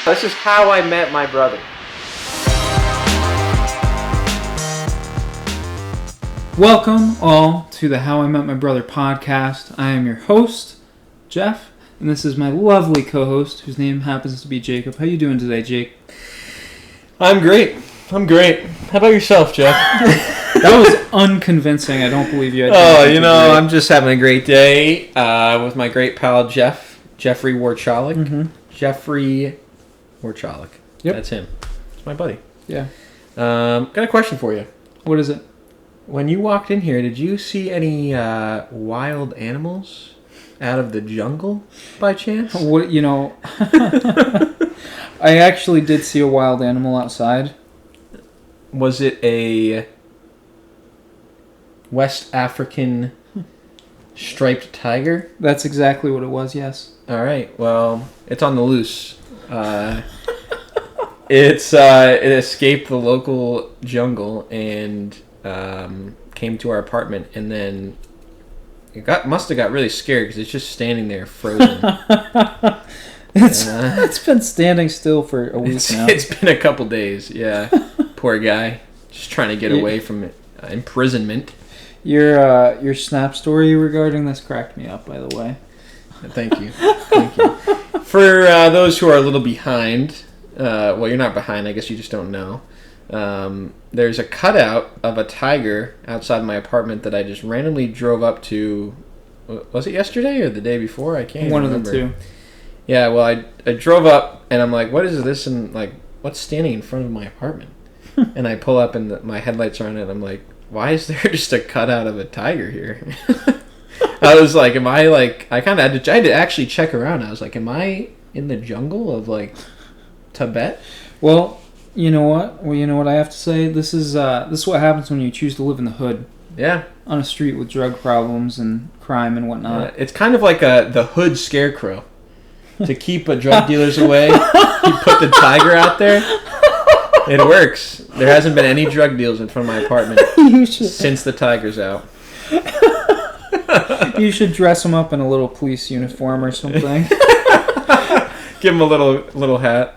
This is how I met my brother. Welcome all to the How I Met My Brother podcast. I am your host, Jeff, and this is my lovely co-host, whose name happens to be Jacob. How you doing today, Jake? I'm great. How about yourself, Jeff? That was unconvincing. I don't believe you. I'm just having a great day with my great pal, Jeffrey Warchalik. Mm-hmm. Jeffrey Warchalik. Yep. That's him. It's my buddy. Yeah. Got a question for you. What is it? When you walked in here, did you see any wild animals out of the jungle by chance? I actually did see a wild animal outside. Was it a West African striped tiger? That's exactly what it was, yes. All right. Well, it's on the loose. It escaped the local jungle and came to our apartment, and then must have got really scared because it's just standing there frozen. It's been standing still for a week now. It's been a couple days. Yeah, poor guy, just trying to get away from imprisonment. Your Snap story regarding this cracked me up, by the way. Thank you. For those who are a little behind, well, you're not behind. I guess you just don't know. There's a cutout of a tiger outside my apartment that I just randomly drove up to. Was it yesterday or the day before? I can't remember. One of the two. Yeah, well, I drove up and I'm like, what is this? And like, what's standing in front of my apartment? And I pull up and my headlights are on it. And I'm like, why is there just a cutout of a tiger here? I was like, I kind of had to actually check around. I was like, am I in the jungle of like Tibet? Well, you know what I have to say? This is what happens when you choose to live in the hood. Yeah. On a street with drug problems and crime and whatnot. It's kind of like the hood scarecrow. To keep drug dealers away, you put the tiger out there. It works. There hasn't been any drug deals in front of my apartment since the tiger's out. You should dress him up in a little police uniform or something. Give him a little hat.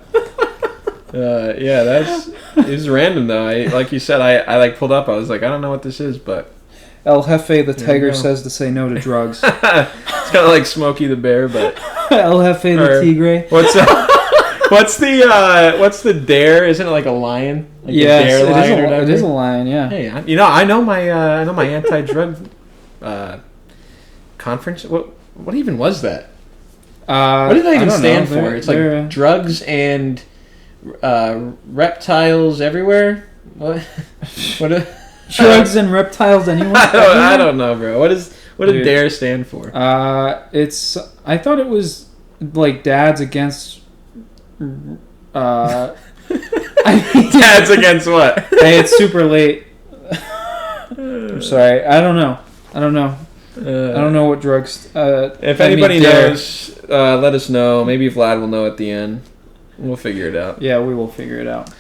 It was random though. Like you said, I pulled up. I was like, I don't know what this is, but El Jefe the tiger says to say no to drugs. It's kind of like Smokey the Bear, but El Jefe the tigre. What's the dare? Isn't it like a lion? Like it is a lion. Yeah. Hey, I know my anti-drug conference. What even was that? What did that even stand for? It's like drugs and reptiles everywhere. What? Drugs and reptiles anywhere? I don't know, bro. What did DARE stand for? I thought it was like Dads Against Dads Against what? Hey, it's super late. I'm sorry. I don't know. I don't know what drugs. If anybody knows, let us know. Maybe Vlad will know at the end. We'll figure it out. Yeah, we will figure it out.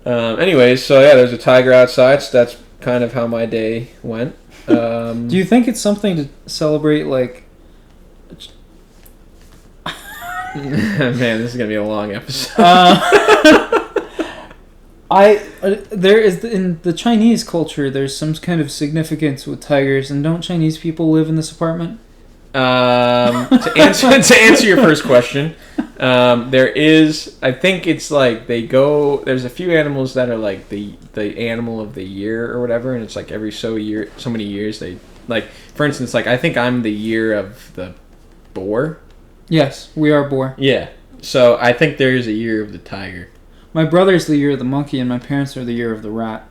Anyways, so yeah, there's a tiger outside, so that's kind of how my day went. Do you think it's something to celebrate, like... Man, this is going to be a long episode. There is, in the Chinese culture, there's some kind of significance with tigers, and don't Chinese people live in this apartment? To answer your first question, there is, I think it's like there's a few animals that are like the animal of the year or whatever, and it's like every so many years they, like, for instance, like I think I'm the year of the boar. Yes, we are boar. Yeah, so I think there is a year of the tiger. My brother's the year of the monkey, and my parents are the year of the rat.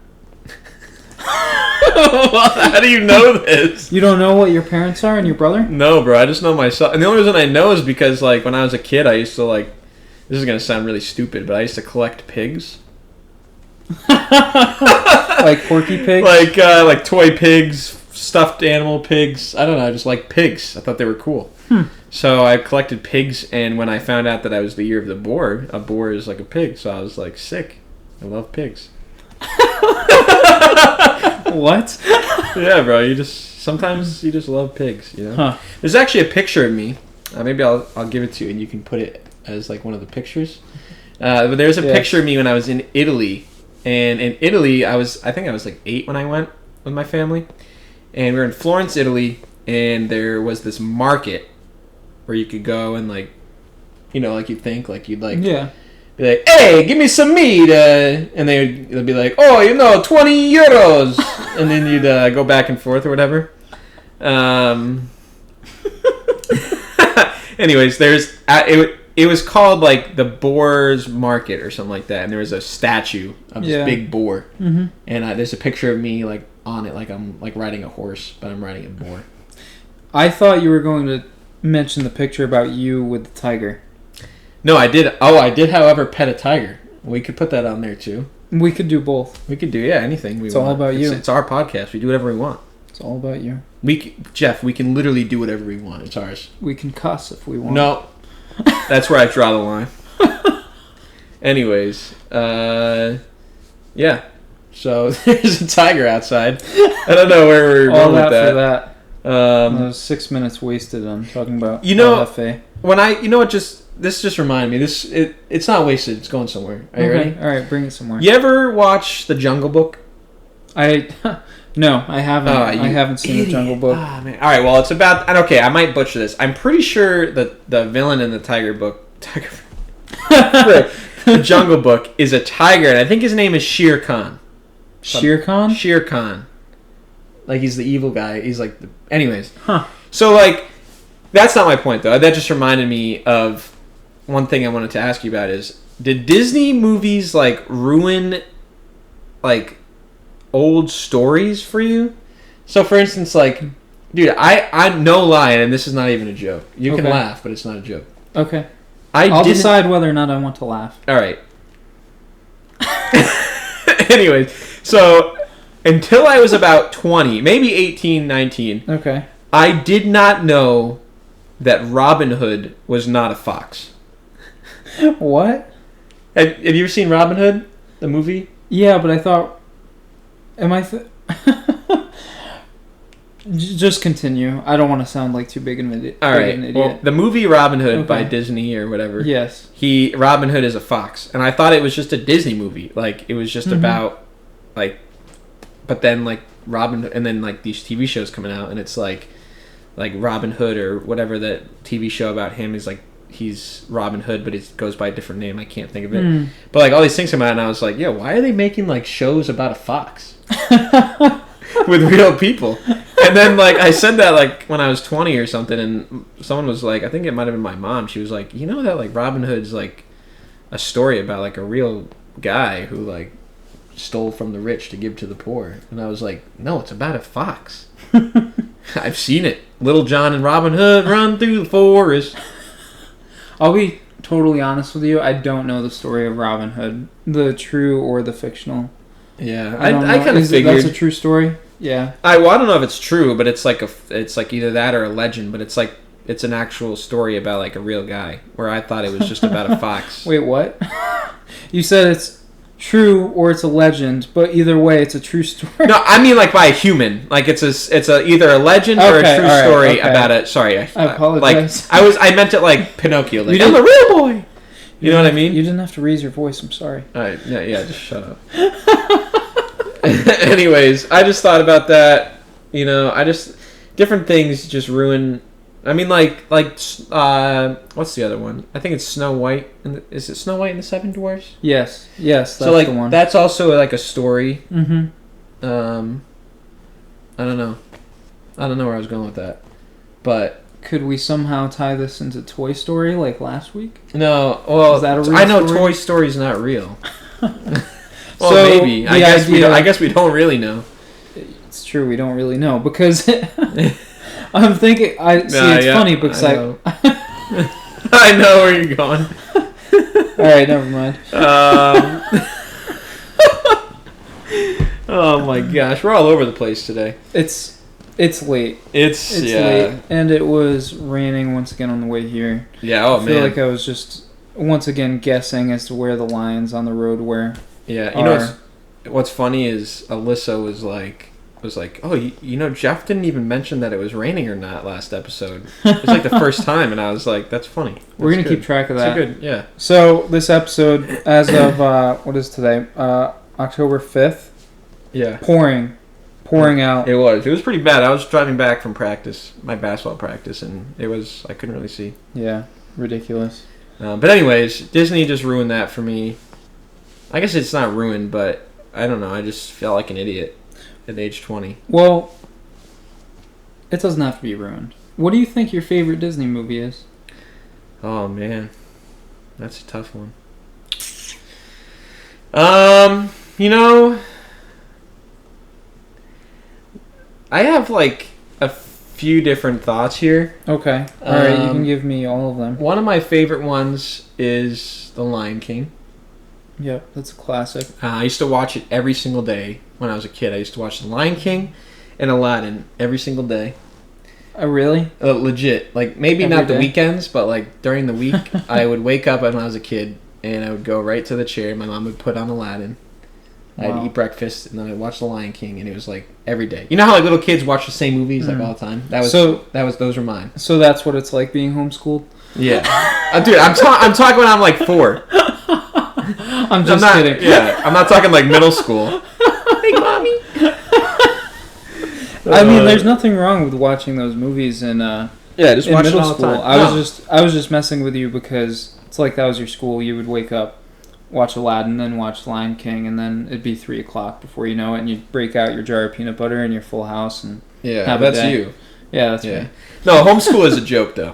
How do you know this? You don't know what your parents are and your brother? No, bro. I just know myself. And the only reason I know is because, like, when I was a kid, I used to, like... This is going to sound really stupid, but I used to collect pigs. Like Porky Pigs? Like toy pigs, stuffed animal pigs. I don't know. I just like pigs. I thought they were cool. So I collected pigs, and when I found out that I was the year of the boar, a boar is like a pig, so I was like, sick. I love pigs. What? Yeah, bro. Sometimes you just love pigs, you know? Huh. There's actually a picture of me. Maybe I'll give it to you, and you can put it as like one of the pictures. But there's a picture of me when I was in Italy, and in Italy I think I was like 8 when I went with my family, and we were in Florence, Italy, and there was this market where you could go and like, you know, like you'd think like you'd like be like, hey, give me some meat, and they'd be like, oh, you know, 20 euros, and then you'd go back and forth or whatever. Anyways, it was called like the Boar's Market or something like that, and there was a statue of this big boar, and there's a picture of me like on it, like I'm like riding a horse, but I'm riding a boar. I thought you were going to mention the picture about you with the tiger. No, I did. Oh, I did, however, pet a tiger. We could put that on there too. We could do both. We could do anything we want. It's all about you. It's our podcast. We do whatever we want. It's all about you. Jeff, we can literally do whatever we want. It's ours. We can cuss if we want. No. That's where I draw the line. Anyways, yeah. So there's a tiger outside. I don't know where we're going with that. For that. That was 6 minutes wasted on talking about Jefe. This just reminded me. It's not wasted. It's going somewhere. Are you ready? All right, bring it somewhere. You ever watch The Jungle Book? No, I haven't. I haven't seen The Jungle Book. Oh, man. All right, well, it's about... Okay, I might butcher this. I'm pretty sure that the villain in the The Jungle Book is a tiger, and I think his name is Shere Khan. Shere Khan? Shere Khan. Like, he's the evil guy. He's like... Anyways. Huh. So, like, that's not my point, though. That just reminded me of one thing I wanted to ask you about is, did Disney movies, like, ruin, like, old stories for you? So, for instance, like, dude, I'm no lying, and this is not even a joke. You can laugh, but it's not a joke. Okay. I'll decide whether or not I want to laugh. All right. Anyways, so until I was about 20, maybe 18, 19, okay, I did not know that Robin Hood was not a fox. What? Have you ever seen Robin Hood, the movie? Yeah, but I thought... Just continue. I don't want to sound like too big an idiot. All right. Well, the movie Robin Hood by Disney or whatever. Yes. Robin Hood is a fox, and I thought it was just a Disney movie. Like it was just about like, but then like Robin, and then like these TV shows coming out, and it's like Robin Hood or whatever that TV show about him is like. He's Robin Hood, but it goes by a different name. I can't think of it. But like all these things come out, and I was like, "Yo, why are they making like shows about a fox with real people?" And then like I said that like when I was 20 or something, and someone was like, I think it might have been my mom. She was like, "You know that like Robin Hood's like a story about like a real guy who like stole from the rich to give to the poor." And I was like, "No, it's about a fox." I've seen it. Little John and Robin Hood run through the forest. I'll be totally honest with you. I don't know the story of Robin Hood, the true or the fictional. Yeah, I kind of figured that's a true story. Yeah. I don't know if it's true, but it's like either that or a legend. But it's an actual story about like a real guy. Where I thought it was just about a fox. Wait, what? You said it's true or it's a legend, but either way, it's a true story. No, I mean like by a human. Like it's either a legend or a true story about it. Sorry, I apologize. Like I meant it like Pinocchio. Like I'm a real boy. You know what I mean? You didn't have to raise your voice. I'm sorry. All right, yeah, just shut up. Anyways, I just thought about that. You know, different things just ruin. I mean, like what's the other one? I think it's Snow White. Is it Snow White and the Seven Dwarfs? Yes, that's so like the one. That's also like a story. Mm-hmm. I don't know where I was going with that, but could we somehow tie this into Toy Story like last week? No, well, is that a real I know story? Toy Story's not real. Well, so maybe. I guess we don't really know. It's true, we don't really know because. I'm thinking. It's funny because I know where you're going. All right, never mind. Oh my gosh, we're all over the place today. It's late. It's late, and it was raining once again on the way here. Yeah. Oh man. I feel like I was just once again guessing as to where the lines on the road were. Yeah. You know what's funny is Alyssa was like, was like, oh, Jeff didn't even mention that it was raining or not last episode. It's like the first time, and I was like, that's funny. We're going to keep track of that. That's good, yeah. So this episode, as of, what is today? October 5th? Yeah. Pouring out. It was pretty bad. I was driving back from practice, my basketball practice, and I couldn't really see. Yeah, ridiculous. But anyways, Disney just ruined that for me. I guess it's not ruined, but I don't know. I just felt like an idiot at age 20. Well, it doesn't have to be ruined. What do you think your favorite Disney movie is? Oh, man. That's a tough one. I have like a few different thoughts here. Okay. All right, you can give me all of them. One of my favorite ones is The Lion King. Yep, that's a classic. I used to watch it every single day when I was a kid. I used to watch The Lion King and Aladdin every single day. Oh, really? Legit. Like, maybe Every not the day? weekends, but like during the week, I would wake up when I was a kid and I would go right to the chair. My mom would put on Aladdin. Wow. I'd eat breakfast and then I'd watch The Lion King, and it was like every day. You know how like little kids watch the same movies like all the time? Those were mine. So that's what it's like being homeschooled? Yeah. Dude, I'm talking when I'm like 4. I'm just kidding. Yeah, I'm not talking like middle school. Hey, mommy. I mean, there's nothing wrong with watching those movies in just in watch it middle all the school. time. I was just messing with you because it's like that was your school. You would wake up, watch Aladdin, then watch Lion King, and then it'd be 3 o'clock before you know it, and you'd break out your jar of peanut butter and your Full House and have that's a day. you. Yeah, that's me. No, homeschool is a joke though.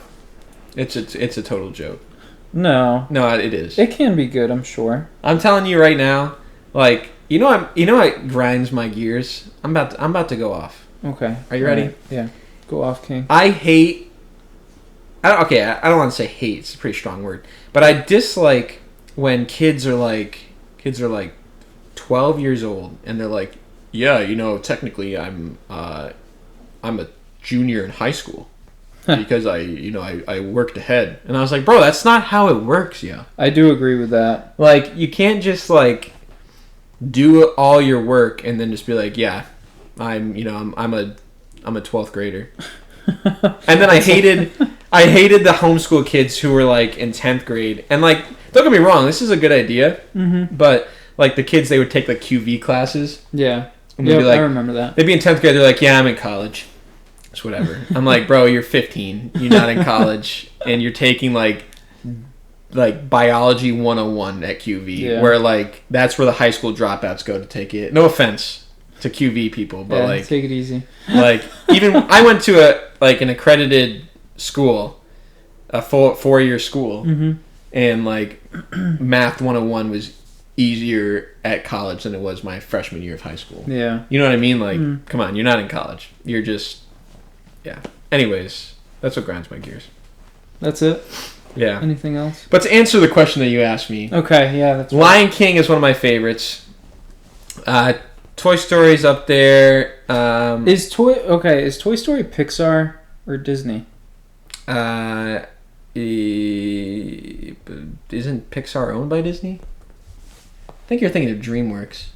It's a total joke. No, it is. it can be good, I'm sure. I'm telling you right now, like it grinds my gears. I'm about to go off. Okay. Are you ready? Right. Yeah. Go off, King. I don't want to say hate. It's a pretty strong word, but I dislike when kids are like 12 years old and they're like, yeah, technically I'm a junior in high school because I worked ahead. And I was like, bro, that's not how it works, yeah. I do agree with that. Like, you can't just like do all your work and then just be like, yeah, I'm a 12th grader. And then I hated the homeschool kids who were like in 10th grade. And like, don't get me wrong, this is a good idea. Mm-hmm. But like the kids, they would take like QV classes. Yeah. And they'd be like, I remember that. They'd be in 10th grade. They're like, yeah, I'm in college. It's whatever. I'm like, bro, you're 15. You're not in college, and you're taking like biology 101 at QV, where like that's where the high school dropouts go to take it. No offense to QV people, but like take it easy. Like even I went to an accredited school, a full 4-year school, mm-hmm. and like math 101 was easier at college than it was my freshman year of high school. Yeah. You know what I mean? Like, come on, you're not in college. You're just, yeah. Anyways, that's what grinds my gears. That's it? Yeah. Anything else? But to answer the question that you asked me. Okay, yeah, that's Lion King is one of my favorites. Toy Story's up there. Is Toy Story Pixar or Disney? Isn't Pixar owned by Disney? I think you're thinking of DreamWorks.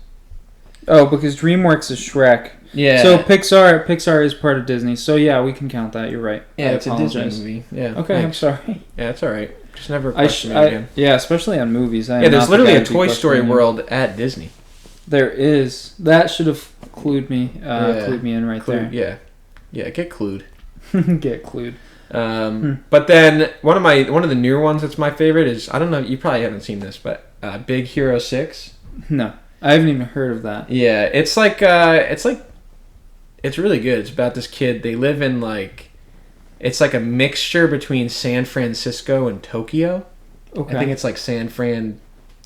Oh, because DreamWorks is Shrek. Yeah. So Pixar is part of Disney. So yeah, we can count that. You're right. Yeah, I it's apologize. a Disney movie. Yeah. Okay, thanks. I'm sorry. Yeah, it's all right. Just never question me again. Yeah, especially on movies. There's literally a Toy Story world at Disney. There is. That should have clued me. Clued me in right there. Yeah. Yeah. Get clued. Get clued. But then one of the newer ones that's my favorite is, I don't know, you probably haven't seen this, but Big Hero 6. No, I haven't even heard of that. Yeah, it's really good. It's about this kid. They live in it's like a mixture between San Francisco and Tokyo. Okay. I think it's like San Fran,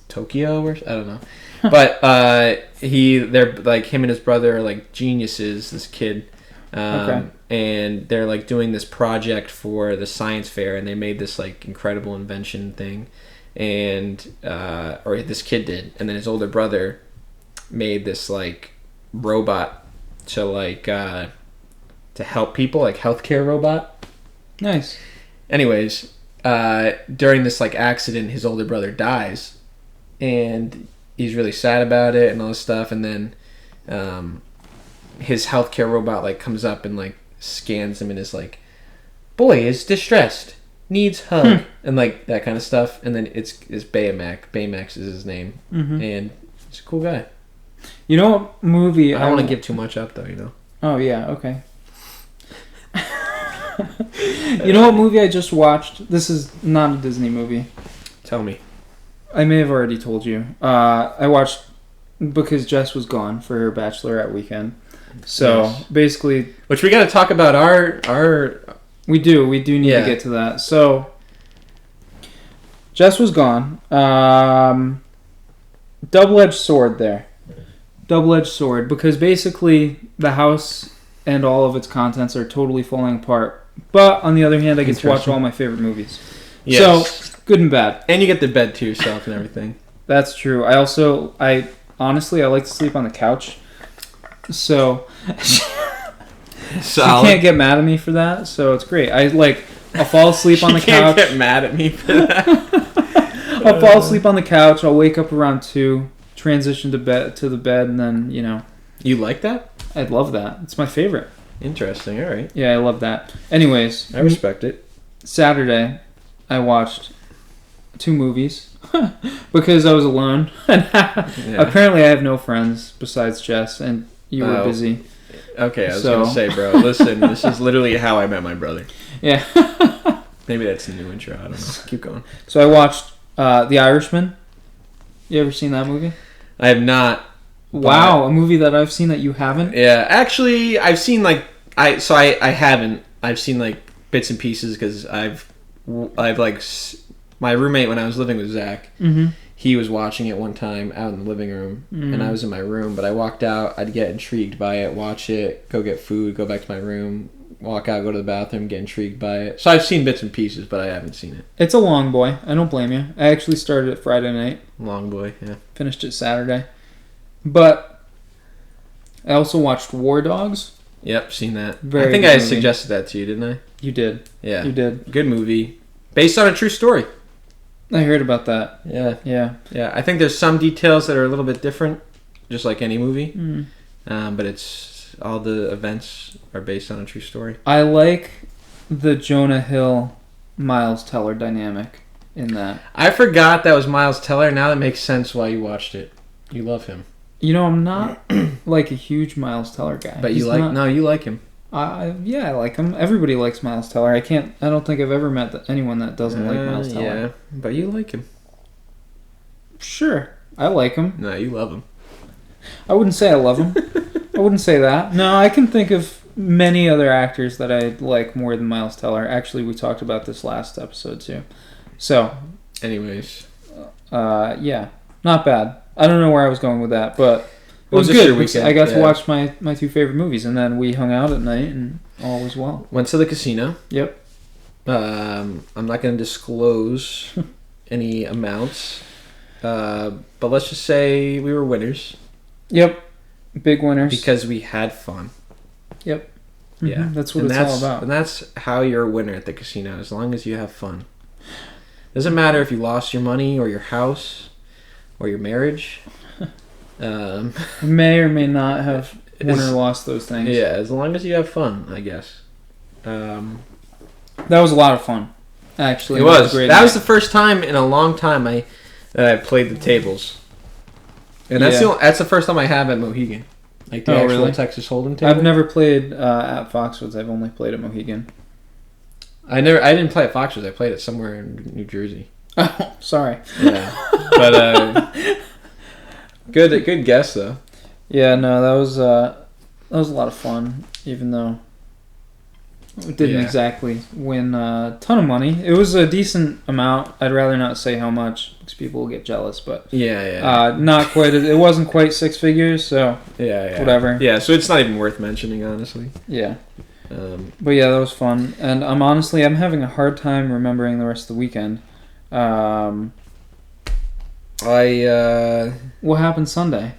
Tokyo, or I don't know. But they're like, him and his brother are like geniuses. This kid. Okay. And they're like doing this project for the science fair, and they made this like incredible invention thing, and or this kid did, and then his older brother made this like robot to help people, like healthcare robot. Nice. Anyways, during this like accident, his older brother dies, and he's really sad about it and all this stuff, and then his healthcare robot like comes up and like scans him and is like, boy is distressed, needs hug, and like that kind of stuff. And then it's Baymax. Baymax is his name, and he's a cool guy. You know what movie? I don't want to give too much up though. You know. Oh yeah. Okay. You know what movie I just watched? This is not a Disney movie. Tell me. I may have already told you. I watched because Jess was gone for her bachelorette weekend. So basically, which we got to talk about our. We do need to get to that. So Jess was gone. Double-edged sword there. Double-edged sword, because basically the house and all of its contents are totally falling apart. But on the other hand, I get to watch all my favorite movies. Yes. So good and bad. And you get the bed to yourself and everything. That's true. I honestly like to sleep on the couch. So she can't get mad at me for that. So it's great. I'll fall asleep on the couch. Can't get mad at me for that. I'll fall asleep on the couch. I'll wake up around 2, transition to the bed, and then You like that? I'd love that. It's my favorite. Interesting. All right. Yeah, I love that. Anyways, I respect it. Saturday, I watched 2 movies because I was alone. Apparently, I have no friends besides Jess, and you were busy. Okay, I was going to say, bro, listen, this is literally how I met my brother. Yeah. Maybe that's a new intro. I don't know. Keep going. So I watched The Irishman. You ever seen that movie? I have not. Wow, a movie that I've seen that you haven't? Yeah, actually, I've seen I haven't. I've seen like bits and pieces because I've like my roommate when I was living with Zach. He was watching it one time out in the living room, and I was in my room. But I walked out. I'd get intrigued by it, watch it, go get food, go back to my room, walk out, go to the bathroom, get intrigued by it. So I've seen bits and pieces, but I haven't seen it. It's a long boy. I don't blame you. I actually started it Friday night. Long boy, yeah. Finished it Saturday. But I also watched War Dogs. Yep, seen that. Very I think good I movie. suggested that to you, didn't I? You did. Yeah. You did. Good movie. Based on a true story. I heard about that. Yeah. Yeah. Yeah, I think there's some details that are a little bit different, just like any movie. But it's all the events are based on a true story. I like the Jonah Hill Miles Teller dynamic in that. I forgot that was Miles Teller. Now that makes sense why you watched it. You love him. I'm not like a huge Miles Teller guy. But you like him. Yeah, I like him. Everybody likes Miles Teller. I don't think I've ever met anyone that doesn't like Miles Teller. Yeah, but you like him. Sure, I like him. No, you love him. I wouldn't say I love him. I wouldn't say that. No, I can think of many other actors that I like more than Miles Teller. Actually, we talked about this last episode too. So, anyways, yeah, not bad. I don't know where I was going with that, but it was good. I got to watch my 2 favorite movies, and then we hung out at night, and all was well. Went to the casino. Yep. I'm not going to disclose any amounts, but let's just say we were winners. Yep. Big winners. Because we had fun. Yep. Yeah. That's what it's all about. And that's how you're a winner at the casino, as long as you have fun. Doesn't matter if you lost your money or your house or your marriage. May or may not have won or lost those things. Yeah, as long as you have fun, I guess. That was a lot of fun. Actually, it was. That was the first time in a long time that I played the tables. And that's the first time I have at Mohegan. Like the actual Texas Hold'em table. I've never played at Foxwoods. I've only played at Mohegan. I didn't play at Foxwoods. I played it somewhere in New Jersey. Oh, sorry. Yeah, but good guess though. Yeah, no, that was a lot of fun. Even though we didn't exactly win a ton of money, it was a decent amount. I'd rather not say how much because people will get jealous. But not quite. It wasn't quite 6 figures, so whatever. Yeah, so it's not even worth mentioning, honestly. Yeah. But yeah, that was fun, and I'm having a hard time remembering the rest of the weekend. What happened Sunday?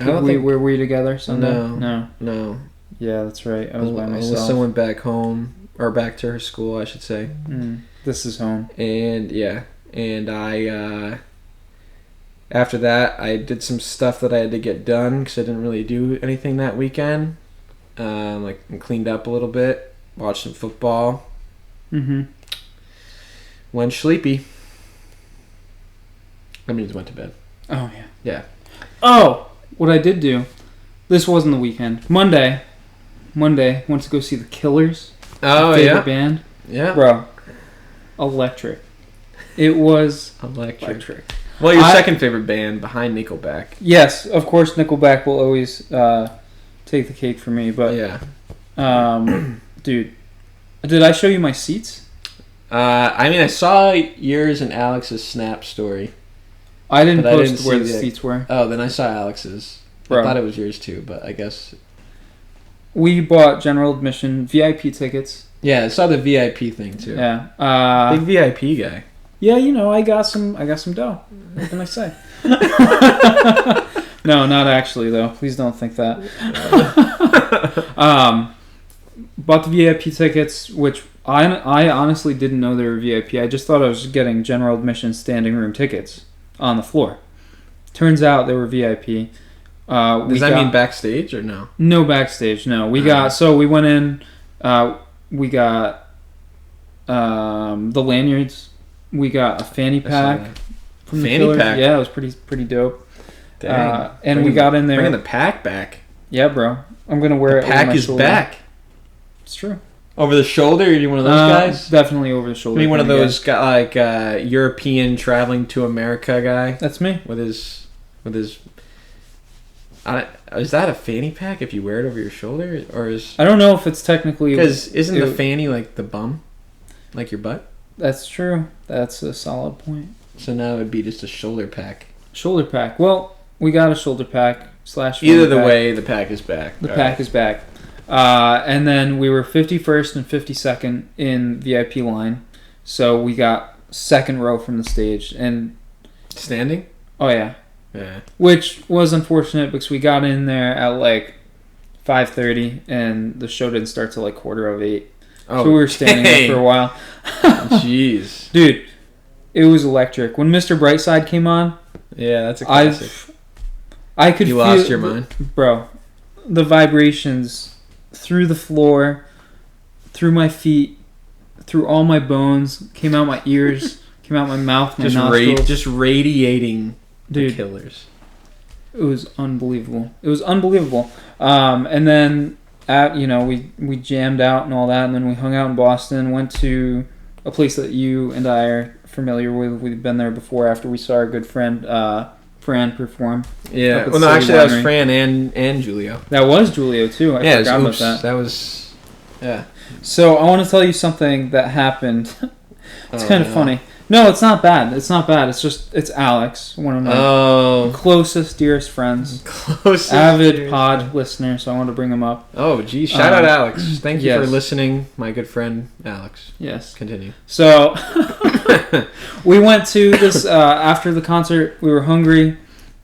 Were we together Sunday? No. Yeah, that's right. I was by myself. Alyssa went back home, or back to her school, I should say. This is home. And I after that I did some stuff that I had to get done because I didn't really do anything that weekend. and cleaned up a little bit. Watched some football. Mm-hmm. Went sleepy. That means went to bed. Oh, yeah. Yeah. Oh, what I did do. This wasn't the weekend. Monday, went to go see the Killers. Oh, favorite band. Yeah. Bro, electric. It was electric. Well, your second favorite band behind Nickelback. Yes, of course, Nickelback will always take the cake for me. But yeah. Dude, did I show you my seats? I saw yours and Alex's Snap story. I didn't post where the seats were. Oh, then I saw Alex's. Bro. I thought it was yours too, but I guess we bought general admission VIP tickets. Yeah, I saw the VIP thing too. Yeah, big VIP guy. Yeah, I got some dough. What can I say? No, not actually though. Please don't think that. Bought the VIP tickets, which I honestly didn't know they were VIP. I just thought I was getting general admission standing room tickets on the floor. Turns out they were VIP. Does that mean backstage or no? No backstage, no. We went in, we got the lanyards, we got a fanny pack. From the Killers. Pack? Yeah, it was pretty dope. Dang. And we got in there. Bringing the pack back. Yeah, bro. I'm going to wear it over my shoulder. The pack is back. It's true. Over the shoulder? Are you one of those guys? Definitely over the shoulder. I mean, one of those European traveling to America guy. That's me. With his. Is that a fanny pack if you wear it over your shoulder, or is? I don't know if it's technically. Because isn't the fanny like the bum, like your butt? That's true. That's a solid point. So now it would be just a shoulder pack. Shoulder pack. Well, we got a shoulder pack / Either the way, the pack is back. The pack is back. And then we were 51st and 52nd in VIP line, so we got second row from the stage and standing. Oh yeah. Yeah. Which was unfortunate because we got in there at 5:30 and the show didn't start till 8:15. Oh, so we were standing there for a while. Jeez. Dude, it was electric. When Mr. Brightside came on. Yeah, that's a classic. I could feel... You lost your mind? Bro, the vibrations through the floor, through my feet, through all my bones, came out my ears, came out my mouth, my nostrils. Just radiating. Dude, the Killers. It was unbelievable. And then we jammed out and all that, and then we hung out in Boston, went to a place that you and I are familiar with. We've been there before after we saw our good friend Fran perform. Yeah. Well, no, actually that was Fran and Julio. That was Julio too. I forgot about that. That was yeah. So I want to tell you something that happened. It's kind of funny. No, it's not bad. It's Alex, one of my closest, dearest friends. Avid pod listener, so I want to bring him up. Oh, geez. Shout out Alex. Thank you for listening, my good friend Alex. Yes. Continue. So, we went to this, after the concert, we were hungry.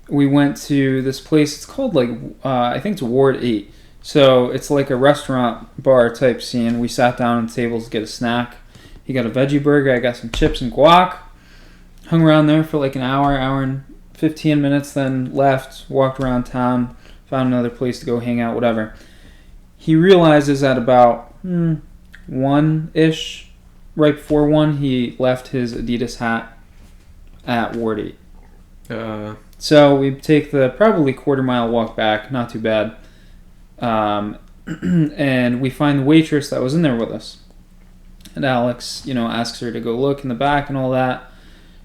We went to this place, it's called I think it's Ward 8. So, it's like a restaurant bar type scene. We sat down on tables to get a snack. He got a veggie burger. I got some chips and guac. Hung around there for an hour and 15 minutes, then left, walked around town, found another place to go hang out, whatever. He realizes at about 1-ish, right before 1, he left his Adidas hat at Ward 8. So we take the probably quarter-mile walk back, not too bad. And we find the waitress that was in there with us. And Alex, asks her to go look in the back and all that.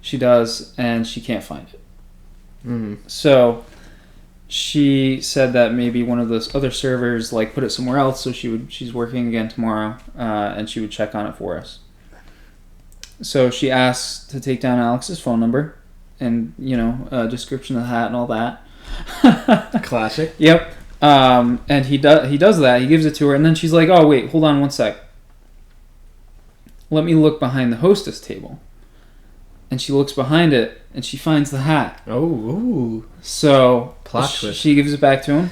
She does, and she can't find it. Mm. So she said that maybe one of those other servers put it somewhere else, so she's working again tomorrow, and she would check on it for us. So she asks to take down Alex's phone number and a description of the hat and all that. Classic. Yep. And he does that. He gives it to her, and then she's like, "Oh wait, hold on one sec. Let me look behind the hostess table." And she looks behind it, and she finds the hat. Oh, ooh. So plot twist. She gives it back to him,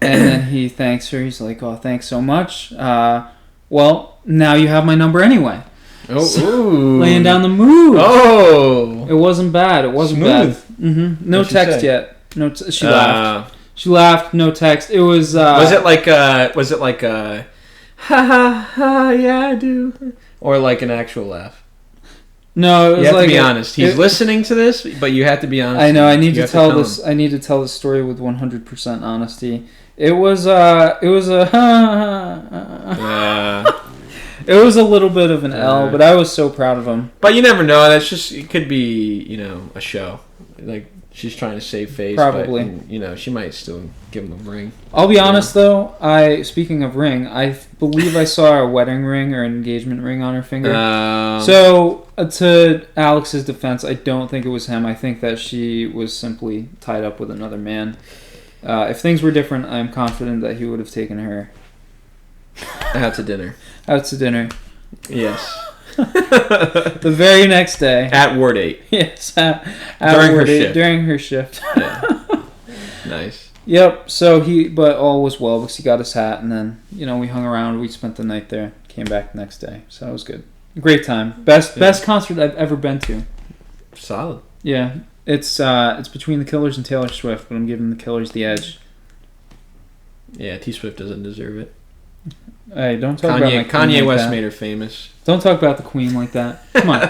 and then he thanks her. He's like, "Oh, thanks so much. Well, now you have my number anyway." Oh, so, ooh. Laying down the mood. Oh. It wasn't bad. It wasn't smooth. bad. Mm-hmm. No What'd text yet. No. She laughed. She laughed. No text. It was. Was it like ha ha ha? Yeah, I do. Or like an actual laugh. No, it was you have like to be honest. He's listening to this, but you have to be honest. I know. I need to tell this. I need to tell this story with 100% honesty. It was. It was a. It was a little bit of an L, but I was so proud of him. But you never know. That's just. It could be, a show. Like she's trying to save face. Probably. But, she might still give him a ring. I'll be honest though. Speaking of ring, I believe I saw a wedding ring or an engagement ring on her finger. So to Alex's defense, I don't think it was him. I think that she was simply tied up with another man. If things were different, I'm confident that he would have taken her out to dinner. Out to dinner. Yes. The very next day. At Ward 8. Yes. During her shift. Yeah. Nice. Yep. But all was well because he got his hat, and then we hung around. We spent the night there. Came back the next day, so it was good. Great time. Best concert I've ever been to. Solid. Yeah. It's between the Killers and Taylor Swift, but I'm giving the Killers the edge. Yeah, T Swift doesn't deserve it. Hey, don't talk about my Kanye like West that. made her famous. Don't talk about the Queen like that. Come on.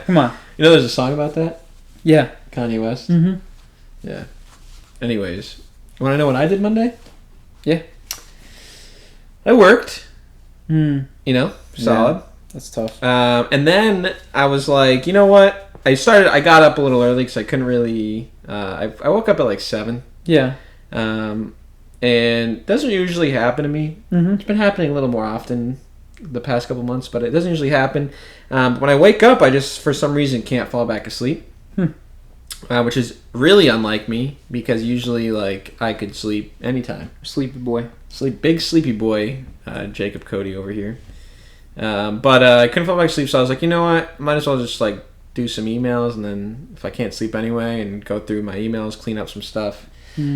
Come on. You know there's a song about that? Yeah. Kanye West? Mm-hmm. Yeah. Anyways, you want to know what I did Monday? Yeah. I worked. Solid. Yeah, that's tough. And then I was like, you know what? I got up a little early because I couldn't really... I woke up at like 7. Yeah. And it doesn't usually happen to me. Mm-hmm. It's been happening a little more often the past couple months, but it doesn't usually happen. When I wake up, I just, for some reason, can't fall back asleep. Which is really unlike me, because usually, I could sleep anytime. Sleepy boy. Big sleepy boy, Jacob Cody over here. But I couldn't fall back asleep, so I was like, you know what? Might as well just, do some emails, and then if I can't sleep anyway, and go through my emails, clean up some stuff,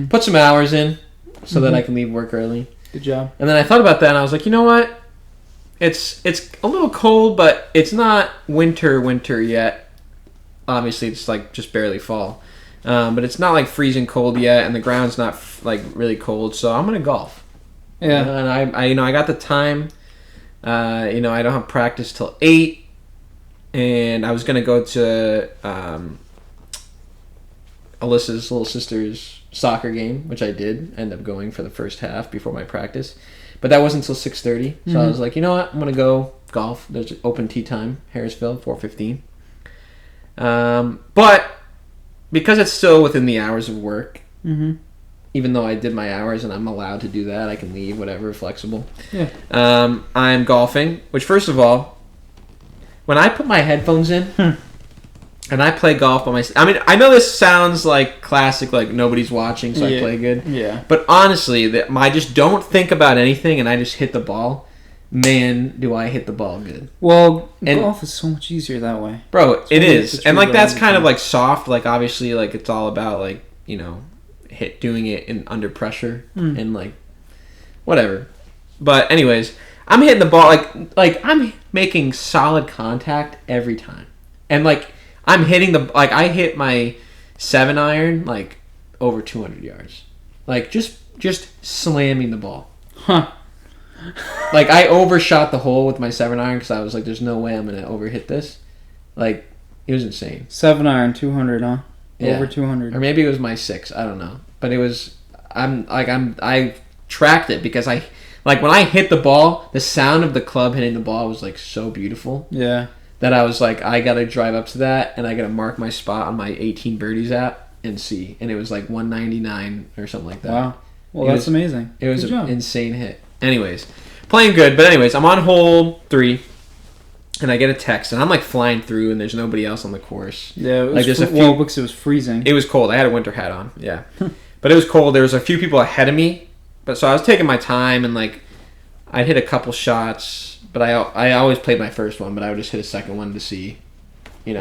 put some hours in, so that I can leave work early. Good job. And then I thought about that, and I was like, you know what? It's a little cold, but it's not winter yet. Obviously, it's just barely fall. But it's not freezing cold yet, and the ground's not really cold, so I'm gonna golf. Yeah. And I got the time. I don't have practice till 8, and I was gonna go to Alyssa's little sister's soccer game, which I did end up going for the first half before my practice, but that wasn't until 6:30. So I was like, you know what, I'm gonna go golf. There's open tee time, Harrisville, 4:15. But because it's still within the hours of work, even though I did my hours and I'm allowed to do that, I can leave, whatever, flexible. Yeah. I'm golfing, which, first of all, when I put my headphones in and I play golf by myself, I mean, I know this sounds like classic, nobody's watching, so I play good. Yeah. But honestly, I just don't think about anything and I just hit the ball. Man, do I hit the ball good. Well, golf is so much easier that way. Bro, it is. And that's kind of soft, obviously it's all about doing it under pressure and whatever. But anyways, I'm hitting the ball I'm making solid contact every time. And I'm hitting I hit my 7-iron over 200 yards. Just slamming the ball. Huh. I overshot the hole with my 7-iron because I was there's no way I'm going to overhit this. It was insane. 7-iron, 200, huh? Yeah. Over 200. Or maybe it was my 6. I don't know. But it was... I tracked it because when I hit the ball, the sound of the club hitting the ball was so beautiful. Yeah. That I was I got to drive up to that and I got to mark my spot on my 18 birdies app and see. And it was 199 or something like that. Wow. Well, that's amazing. It was an insane hit. Anyways, playing good. But anyways, I'm on hole 3 and I get a text and I'm flying through and there's nobody else on the course. Yeah, it was because it was freezing. It was cold. I had a winter hat on. Yeah. But it was cold. There was a few people ahead of me. But so I was taking my time and I hit a couple shots, but I always played my first one, but I would just hit a second one to see. You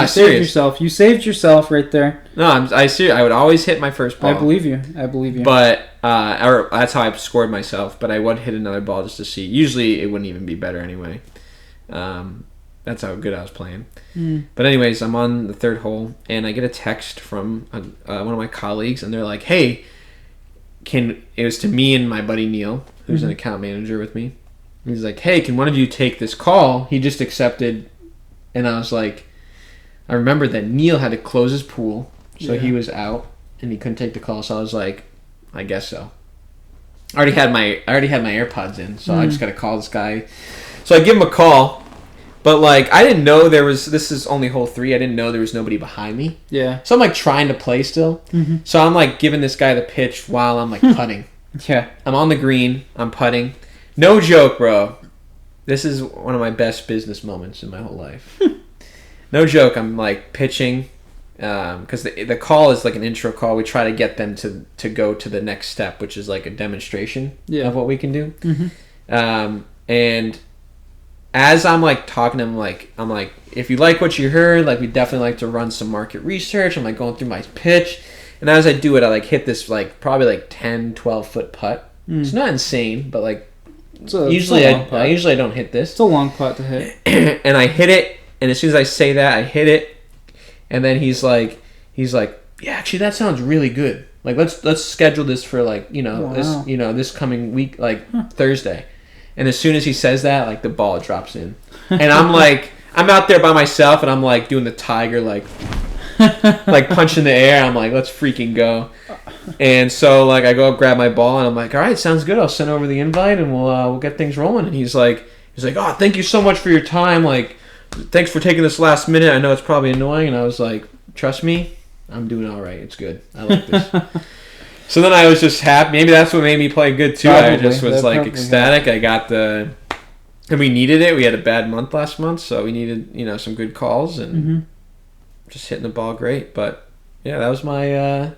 saved yourself. You saved yourself right there. No, I would always hit my first ball. I believe you. But that's how I scored myself. But I would hit another ball just to see. Usually it wouldn't even be better anyway. That's how good I was playing. Mm. But anyways, I'm on the third hole, and I get a text from one of my colleagues, and they're like, "Hey, it was to me and my buddy Neil, who's an account manager with me. He's like, "Hey, can one of you take this call?" He just accepted, and I was like, I remember that Neil had to close his pool, so he was out, and he couldn't take the call. So I was like, I guess so. I already had my AirPods in, so I just got to call this guy. So I give him a call. But, like, I didn't know this is only hole 3. I didn't know there was nobody behind me. Yeah. So I'm, like, trying to play still. Mm-hmm. So I'm, like, giving this guy the pitch while I'm, like, putting. Yeah. I'm on the green. I'm putting. No joke, bro. This is one of my best business moments in my whole life. No joke. I'm, like, pitching. Because the call is, like, an intro call. We try to get them to go to the next step, which is, like, a demonstration of what we can do. Mm-hmm. And as I'm like talking to him, I'm like, if you like what you heard, like, we definitely like to run some market research. I'm like going through my pitch, and as I do it, I like hit this like probably like 10, 12 foot putt. It's not insane, but like usually I don't hit this. It's a long putt to hit. And I hit it, and as soon as I say that, I hit it, and then he's like, yeah, actually that sounds really good. Like let's schedule this for like this coming week, like Thursday. And as soon as he says that, like, the ball drops in. And I'm like, I'm out there by myself, and I'm like doing the tigre, like punching the air. I'm like, let's freaking go. And so, like, I go grab my ball, and I'm like, all right, sounds good. I'll send over the invite, and we'll get things rolling. And he's like, oh, thank you so much for your time. Like, thanks for taking this last minute. I know it's probably annoying. And I was like, trust me, I'm doing all right. It's good. I like this. So then I was just happy. Maybe that's what made me play good too. Probably. I just was like ecstatic. I got and we needed it. We had a bad month last month, so we needed some good calls and just hitting the ball great. But yeah, that was my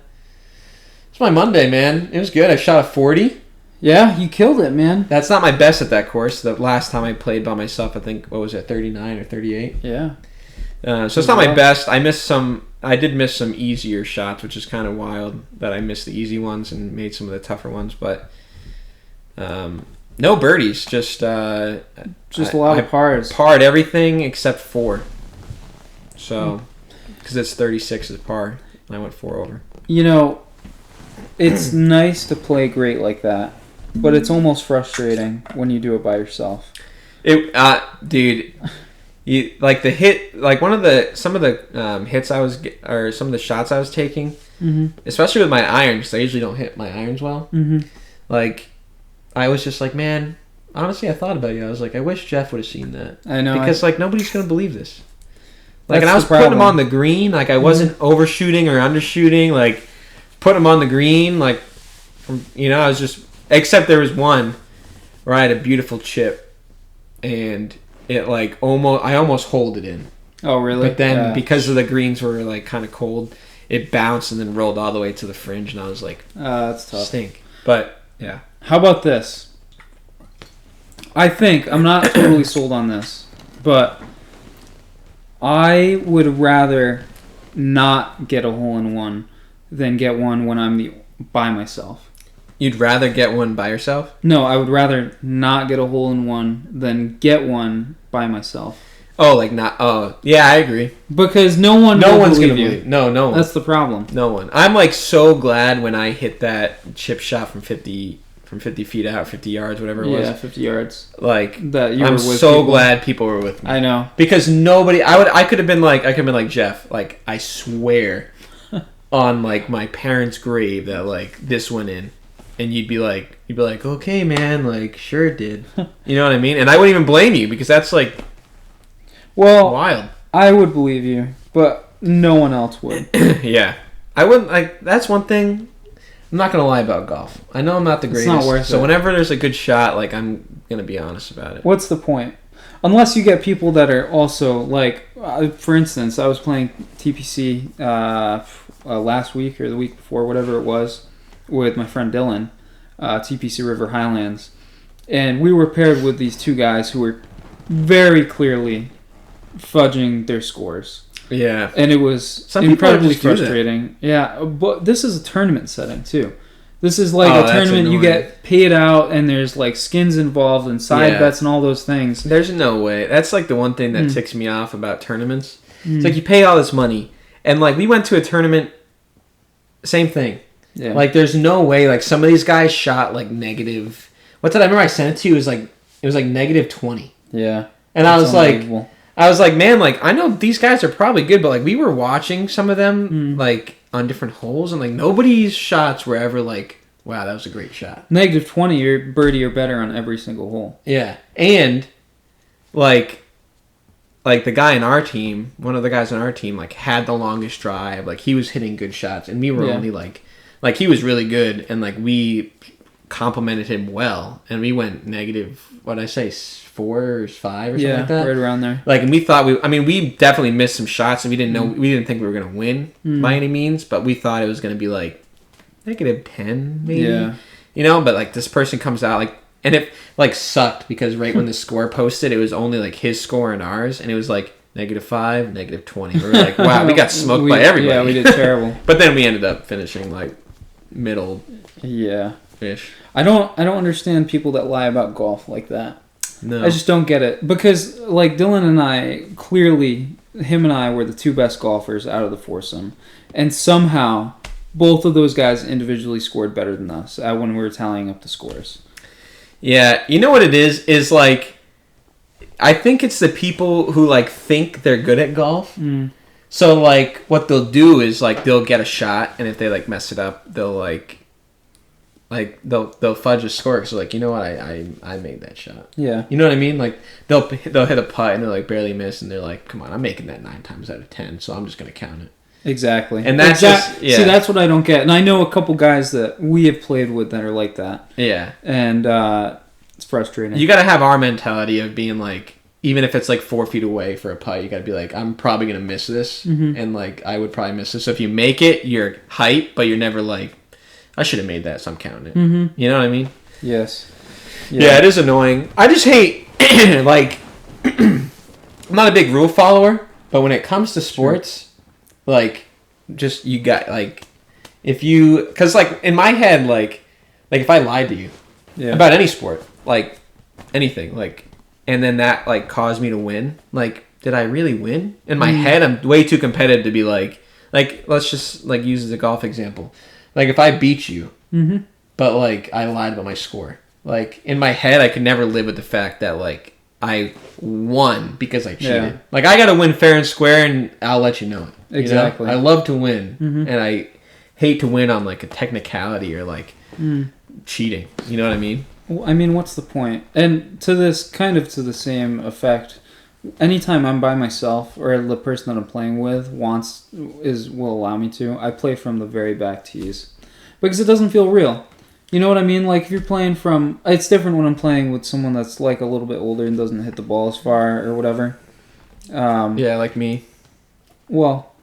Monday, man. It was good. I shot a 40. Yeah, you killed it, man. That's not my best at that course. The last time I played by myself, I think 39 or 38. Yeah. So it's not my best. I did miss some easier shots, which is kind of wild that I missed the easy ones and made some of the tougher ones. But no birdies, just a lot of pars. Parred everything except 4. So, because it's 36 is par, and I went 4 over. It's nice to play great like that, but it's almost frustrating when you do it by yourself. Dude. You like the hit, like some of the hits some of the shots I was taking, especially with my irons, because I usually don't hit my irons well. Like, I was just like, man, honestly, I thought about you. I was like, I wish Jeff would have seen that. I know, because like nobody's gonna believe this. Like, and I was putting them on the green, like I wasn't overshooting or undershooting, like putting them on the green, like I was just, except there was one where I had a beautiful chip, and it like I almost holed it in. Oh, really? But then because of the greens were like kind of cold, it bounced and then rolled all the way to the fringe, and I was like, that's tough. Stink. But yeah. How about this? I think I'm not totally sold on this, but I would rather not get a hole-in-one than get one when I'm by myself. You'd rather get one by yourself? No, I would rather not get a hole-in-one than get one by myself. Oh, like not... Oh, yeah, I agree. Because no one's going to believe. No one. That's the problem. No one. I'm like so glad when I hit that chip shot from 50 feet out, 50 yards, whatever it was. Yeah, 50 yards. Like, that you I'm were with so people. glad people were with me. I know. Because nobody... I could have been like Jeff. Like, I swear on like my parents' grave that like this went in. And you'd be like, okay, man, like, sure it did. You know what I mean? And I wouldn't even blame you, because that's like, wild. I would believe you, but no one else would. Yeah, I wouldn't. Like, that's one thing. I'm not gonna lie about golf. I know I'm not the greatest. It's not worth it. So whenever there's a good shot, like, I'm gonna be honest about it. What's the point? Unless you get people that are also like, for instance, I was playing TPC last week or the week before, whatever it was, with my friend Dylan, TPC River Highlands, and we were paired with these two guys who were very clearly fudging their scores. Yeah, and it was incredibly frustrating. Yeah, but this is a tournament setting too. This is like a tournament you get paid out, and there's like skins involved and side bets and all those things. There's no way. That's like the one thing that ticks me off about tournaments. It's like you pay all this money, and like we went to a tournament, same thing. Yeah. Like there's no way. Like some of these guys shot like negative. What did I remember? I sent it to you. It was like negative 20. Yeah. And I was like, man, like I know these guys are probably good, but like we were watching some of them like on different holes, and like nobody's shots were ever like, wow, that was a great shot. Negative 20, you're birdie or better on every single hole. Yeah, and like the guy in our team, one of the guys on our team, like had the longest drive. Like he was hitting good shots, and we were only like he was really good, and like we complimented him well, and we went negative. What did I say? 4 or 5 or something like that. Right around there. Like, and we thought we definitely missed some shots, and we didn't think we were gonna win by any means, but we thought it was gonna be like negative 10 maybe. Yeah. You know, but like this person comes out like, and it like sucked because right when the score posted, it was only like his score and ours, and it was like -5, -20. We were like, wow, we got smoked by everybody. Yeah, we did terrible. But then we ended up finishing like middle. Yeah. Fish. I don't understand people that lie about golf like that. No. I just don't get it. Because, like, Dylan and I, clearly, him and I were the two best golfers out of the foursome. And somehow, both of those guys individually scored better than us when we were tallying up the scores. Yeah. You know what it is? Is, like, I think it's the people who, like, think they're good at golf. So, like, what they'll do is, like, they'll get a shot, and if they, like, mess it up, they'll, like they'll fudge a score because like, you know what, I made that shot. Yeah. You know what I mean? Like they'll hit a putt and they're like barely miss, and they're like, come on, I'm making that 9 times out of 10, so I'm just gonna count it. Exactly. And that's See, that's what I don't get. And I know a couple guys that we have played with that are like that. Yeah. And it's frustrating. You gotta have our mentality of being like, even if it's like 4 feet away for a putt, you gotta be like, I'm probably gonna miss this, and like I would probably miss this. So if you make it, you're hype, but you're never like, I should have made that, so I'm counting it. You know what I mean? Yes. Yeah, it is annoying. I just hate, like, I'm not a big rule follower, but when it comes to sports, like, just, you got, like, because, like, in my head, like if I lied to you about any sport, like, anything, like, and then that, like, caused me to win, like, did I really win? In my head, I'm way too competitive to be like, let's just, like, use the golf example. Like, if I beat you, but, like, I lied about my score. Like, in my head, I could never live with the fact that, like, I won because I cheated. Yeah. Like, I got to win fair and square, and I'll let you know it. Exactly. You know? I love to win, and I hate to win on, like, a technicality or, like, cheating. You know what I mean? Well, I mean, what's the point? And to the same effect, anytime I'm by myself or the person that I'm playing with will allow me to, I play from the very back tees because it doesn't feel real. You know what I mean? Like if you're playing from, it's different when I'm playing with someone that's like a little bit older and doesn't hit the ball as far or whatever. Yeah, like me. Well,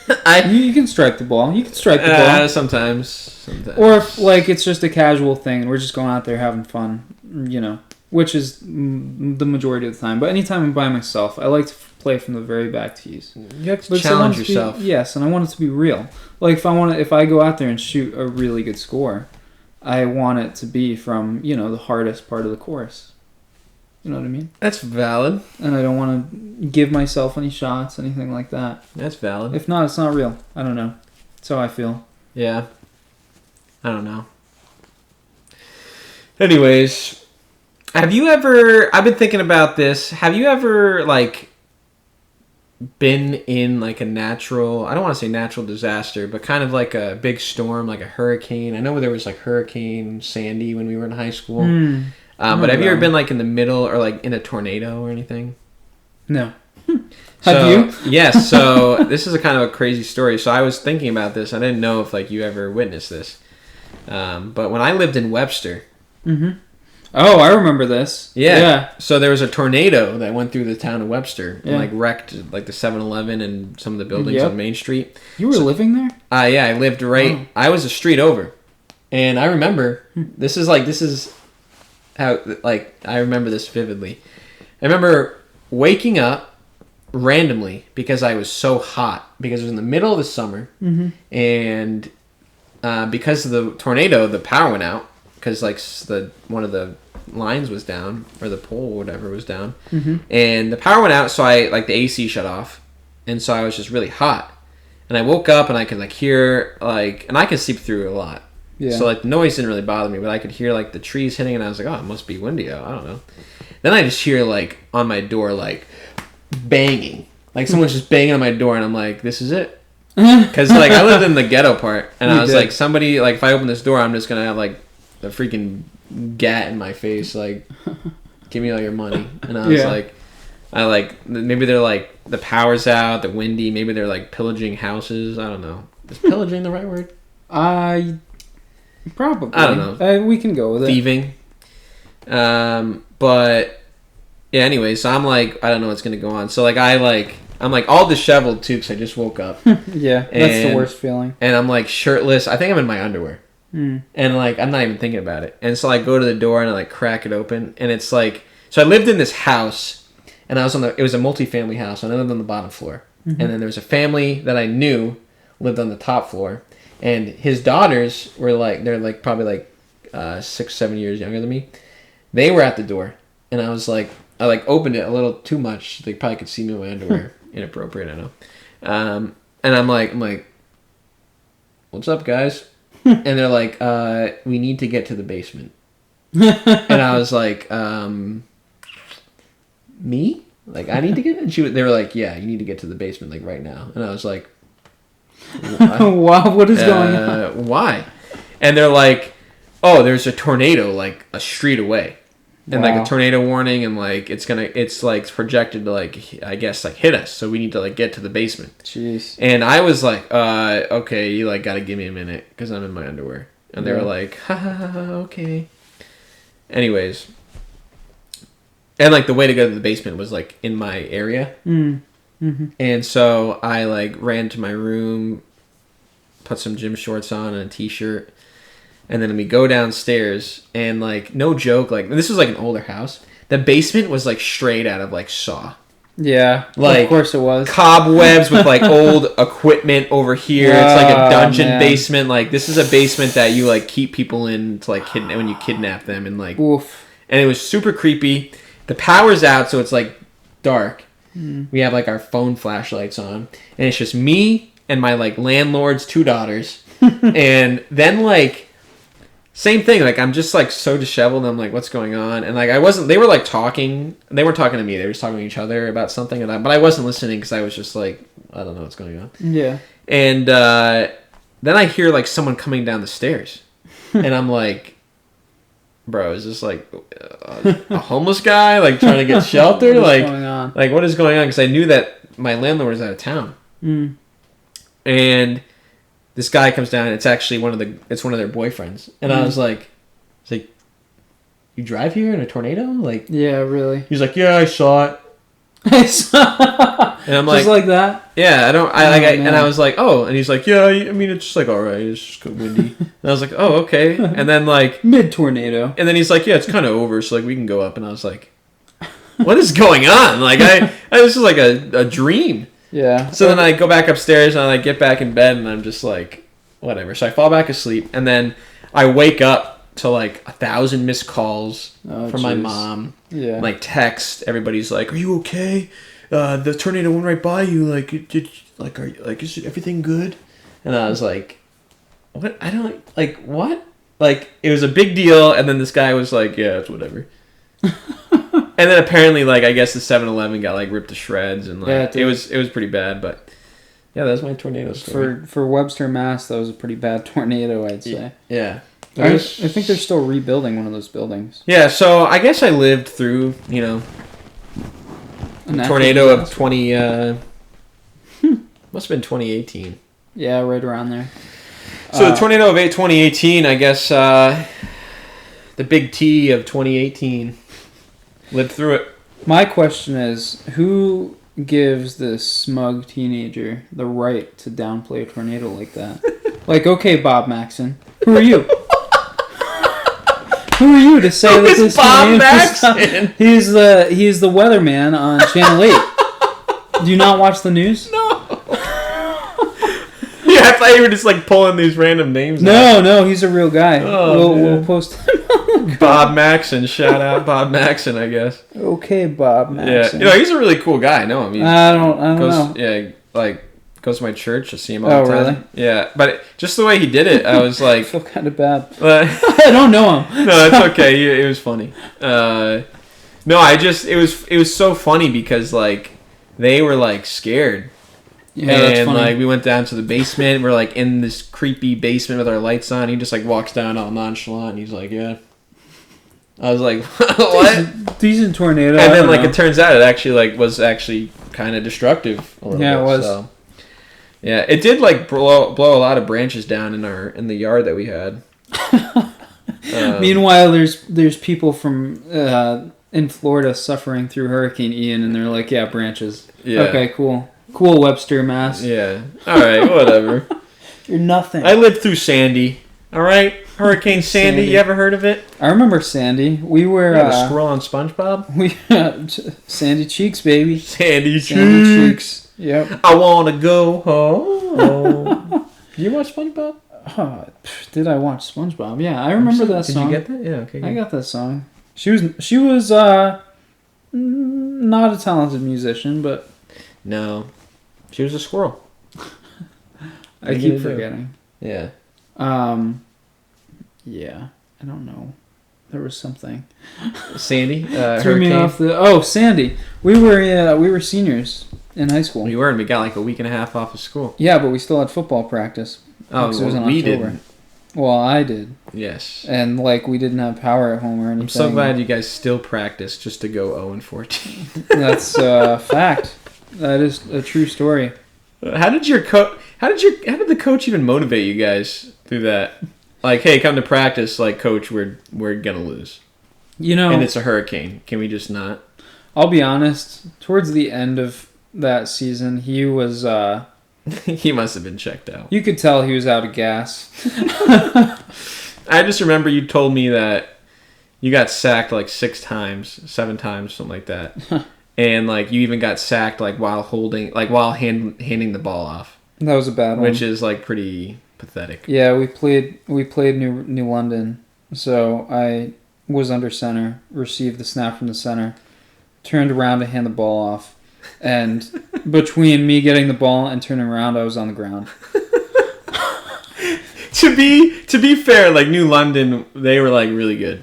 you can strike the ball. You can strike the ball sometimes. Or if like it's just a casual thing and we're just going out there having fun. You know. Which is the majority of the time. But anytime I'm by myself, I like to play from the very back tees. You have to challenge yourself. Yes, and I want it to be real. Like if I go out there and shoot a really good score, I want it to be from, the hardest part of the course. You know what I mean? That's valid. And I don't want to give myself any shots, anything like that. That's valid. If not, it's not real. I don't know. That's how I feel. Yeah. I don't know. Anyways, have you ever, I've been thinking about this, have you ever, like, been in, like, a natural, I don't want to say natural disaster, but kind of like a big storm, like a hurricane? I know there was, like, Hurricane Sandy when we were in high school. But have you ever been, like, in the middle or, like, in a tornado or anything? No. Have you? Yes, so this is a kind of a crazy story. So I was thinking about this. I didn't know if, like, you ever witnessed this. But when I lived in Webster... Oh, I remember this. Yeah. So there was a tornado that went through the town of Webster and like wrecked like the 7-Eleven and some of the buildings on Main Street. You were living there? Yeah, I lived right. Oh. I was a street over, and I remember this is how like I remember this vividly. I remember waking up randomly because I was so hot because it was in the middle of the summer and because of the tornado, the power went out because like one of the lines was down, or the pole or whatever was down, and the power went out. So the AC shut off, and so I was just really hot. And I woke up and I could like hear and I could sleep through a lot. Yeah. So like the noise didn't really bother me, but I could hear like the trees hitting, and I was like, oh, it must be windy out. I don't know. Then I just hear like on my door like banging, like someone's just banging on my door, and I'm like, this is it. Because like I lived in the ghetto part, and I was like, somebody like if I open this door, I'm just gonna have like a freaking gat in my face, like give me all your money. And I was like, maybe they're like the power's out, the windy, maybe they're like pillaging houses. I don't know. Is pillaging the right word? Probably. I don't know. We can go with thieving. But yeah. Anyway, so I'm like, I don't know what's gonna go on. So like I'm like all disheveled too because I just woke up. Yeah, that's the worst feeling. And I'm like shirtless. I think I'm in my underwear. And like I'm not even thinking about it. And so I go to the door and I like crack it open, and it's like, so I lived in this house, and it was a multifamily house, and I lived on the bottom floor. And then there was a family that I knew lived on the top floor, and his daughters were like, they're like probably like 6, 7 years younger than me. They were at the door, and I was like, I like opened it a little too much. They probably could see me in my underwear. Inappropriate, I know. And I'm like, what's up, guys? And they're like, we need to get to the basement. And I was like, me? Like, I need to get in? They were like, yeah, you need to get to the basement, like, right now. And I was like, wow, what is going on? Why? And they're like, oh, there's a tornado, like, a street away. And, like, a tornado warning, and, like, it's, like, projected to, like, I guess, like, hit us. So we need to, like, get to the basement. Jeez. And I was like, okay, you, like, gotta give me a minute, because I'm in my underwear. And they were like, ha, ha, ha, ha, okay. Anyways. And, like, the way to go to the basement was, like, in my area. And so I, like, ran to my room, put some gym shorts on and a t-shirt. And then we go downstairs, and, like, no joke, like, this was, like, an older house. The basement was, like, straight out of, like, Saw. Yeah, like, of course it was. Cobwebs with, like, old equipment over here. It's, like, a dungeon basement. Like, this is a basement that you, like, keep people in to, like, when you kidnap them. And, like, oof. And it was super creepy. The power's out, so it's, like, dark. We have, like, our phone flashlights on. And it's just me and my, like, landlord's 2 daughters. And then, like... Same thing, like, I'm just, like, so disheveled, and I'm like, what's going on? And, like, they were, like, talking, they weren't talking to me, they were just talking to each other about something, but I wasn't listening, because I was just, like, I don't know what's going on. Yeah. And, then I hear, like, someone coming down the stairs, and I'm like, bro, is this, like, a homeless guy, like, trying to get shelter? What's going on? Like, what is going on? Because I knew that my landlord was out of town. And... this guy comes down, and it's actually one of their boyfriends. And I was like, you drive here in a tornado? Like, yeah, really? He's like, yeah, I saw it. And I'm like, just like that? Yeah, and I was like, oh, and he's like, yeah, I mean, it's just like, all right, it's just windy. And I was like, oh, okay. And then like mid-tornado. And then he's like, yeah, it's kind of over, so like we can go up. And I was like, what is going on? Like, this is like a dream. Yeah. So then I go back upstairs and I like get back in bed, and I'm just like, whatever. So I fall back asleep, and then I wake up to like 1,000 missed calls from my mom. Yeah. Like text. Everybody's like, "Are you okay? The tornado went right by you. Like, is everything good?" And I was like, "What? I don't like what? Like, it was a big deal." And then this guy was like, "Yeah, it's whatever." And then apparently, like, I guess the 7-Eleven got like ripped to shreds, and like it was pretty bad. But yeah, that was my tornado story. For Webster, Mass, that was a pretty bad tornado, I'd say. Yeah. I think they're still rebuilding one of those buildings. Yeah, so I guess I lived through, a tornado of 20. Must have been 2018. Yeah, right around there. So the tornado of 2018, I guess the big T of 2018. Lived through it. My question is, who gives this smug teenager the right to downplay a tornado like that? Like, okay, Bab Maxon, who are you? Who are you to say that this Bab Maxon? He's the weatherman on Channel 8. Do you not watch the news? No. He I thought you were just like pulling these random names. No, he's a real guy. We'll post him. Bob Maxon, shout out Bob Maxon, I guess. Okay, Bob Maxon. Yeah, he's a really cool guy. I know him. I don't know. Yeah, like goes to my church. I see him all the time. Oh, really? Yeah, but just the way he did it, I was like, I feel kind of bad. I don't know him. No, it's okay. It was funny. No, it was so funny because like they were like scared. Yeah, that's funny. Like we went down to the basement. We're like in this creepy basement with our lights on. He just like walks down all nonchalant. And he's like, "Yeah." I was like, "What?" Decent tornado. And then like it turns out it actually was kind of destructive. A little bit, it was. So. Yeah, it did like blow a lot of branches down in the yard that we had. Meanwhile, there's people from in Florida suffering through Hurricane Ian, and they're like, "Yeah, branches." Yeah. Okay, cool. Cool, Webster, Mass. Yeah. All right, whatever. You're nothing. I lived through Sandy. All right, Hurricane Sandy. You ever heard of it? I remember Sandy. We were the squirrel on SpongeBob. Sandy Cheeks, baby. Sandy Cheeks. Yep. I wanna go home. Did you watch SpongeBob? Did I watch SpongeBob? Yeah, I remember that song. Did you get that? Yeah. Okay. I got that song. She was not a talented musician, but no, she was a squirrel. I keep forgetting. Yeah. Yeah. I don't know. There was something. Sandy threw me off Sandy. We were seniors in high school. We were, and we got like a week and a half off of school. Yeah, but we still had football practice. Oh, well, we didn't. Well, I did. Yes. And like we didn't have power at home or anything. I'm so glad you guys still practice just to go 0-14. That's a fact. That is a true story. How did the coach even motivate you guys through that? Like, hey, come to practice. Like, coach, we're gonna lose. And it's a hurricane. Can we just not? I'll be honest. Towards the end of that season, he was. He must have been checked out. You could tell he was out of gas. I just remember you told me that you got sacked like 7 times, something like that. And like you even got sacked like while handing the ball off. That was a bad one. Which is like pretty pathetic. Yeah, we played New London. So I was under center, received the snap from the center, turned around to hand the ball off. And between me getting the ball and turning around, I was on the ground. To be fair, like New London, they were like really good.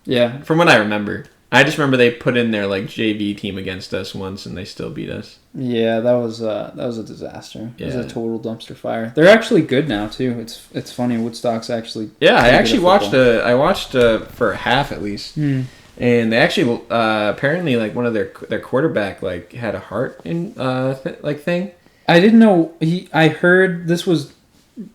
Yeah. From what I remember. I just remember they put in their like JV team against us once and they still beat us. Yeah, that was a disaster. Yeah. It was a total dumpster fire. They're actually good now too. It's funny. Woodstock's actually. Yeah, I actually watched for a half at least. Mm. And they actually apparently like one of their quarterback like had a heart in thing. I didn't know I heard this was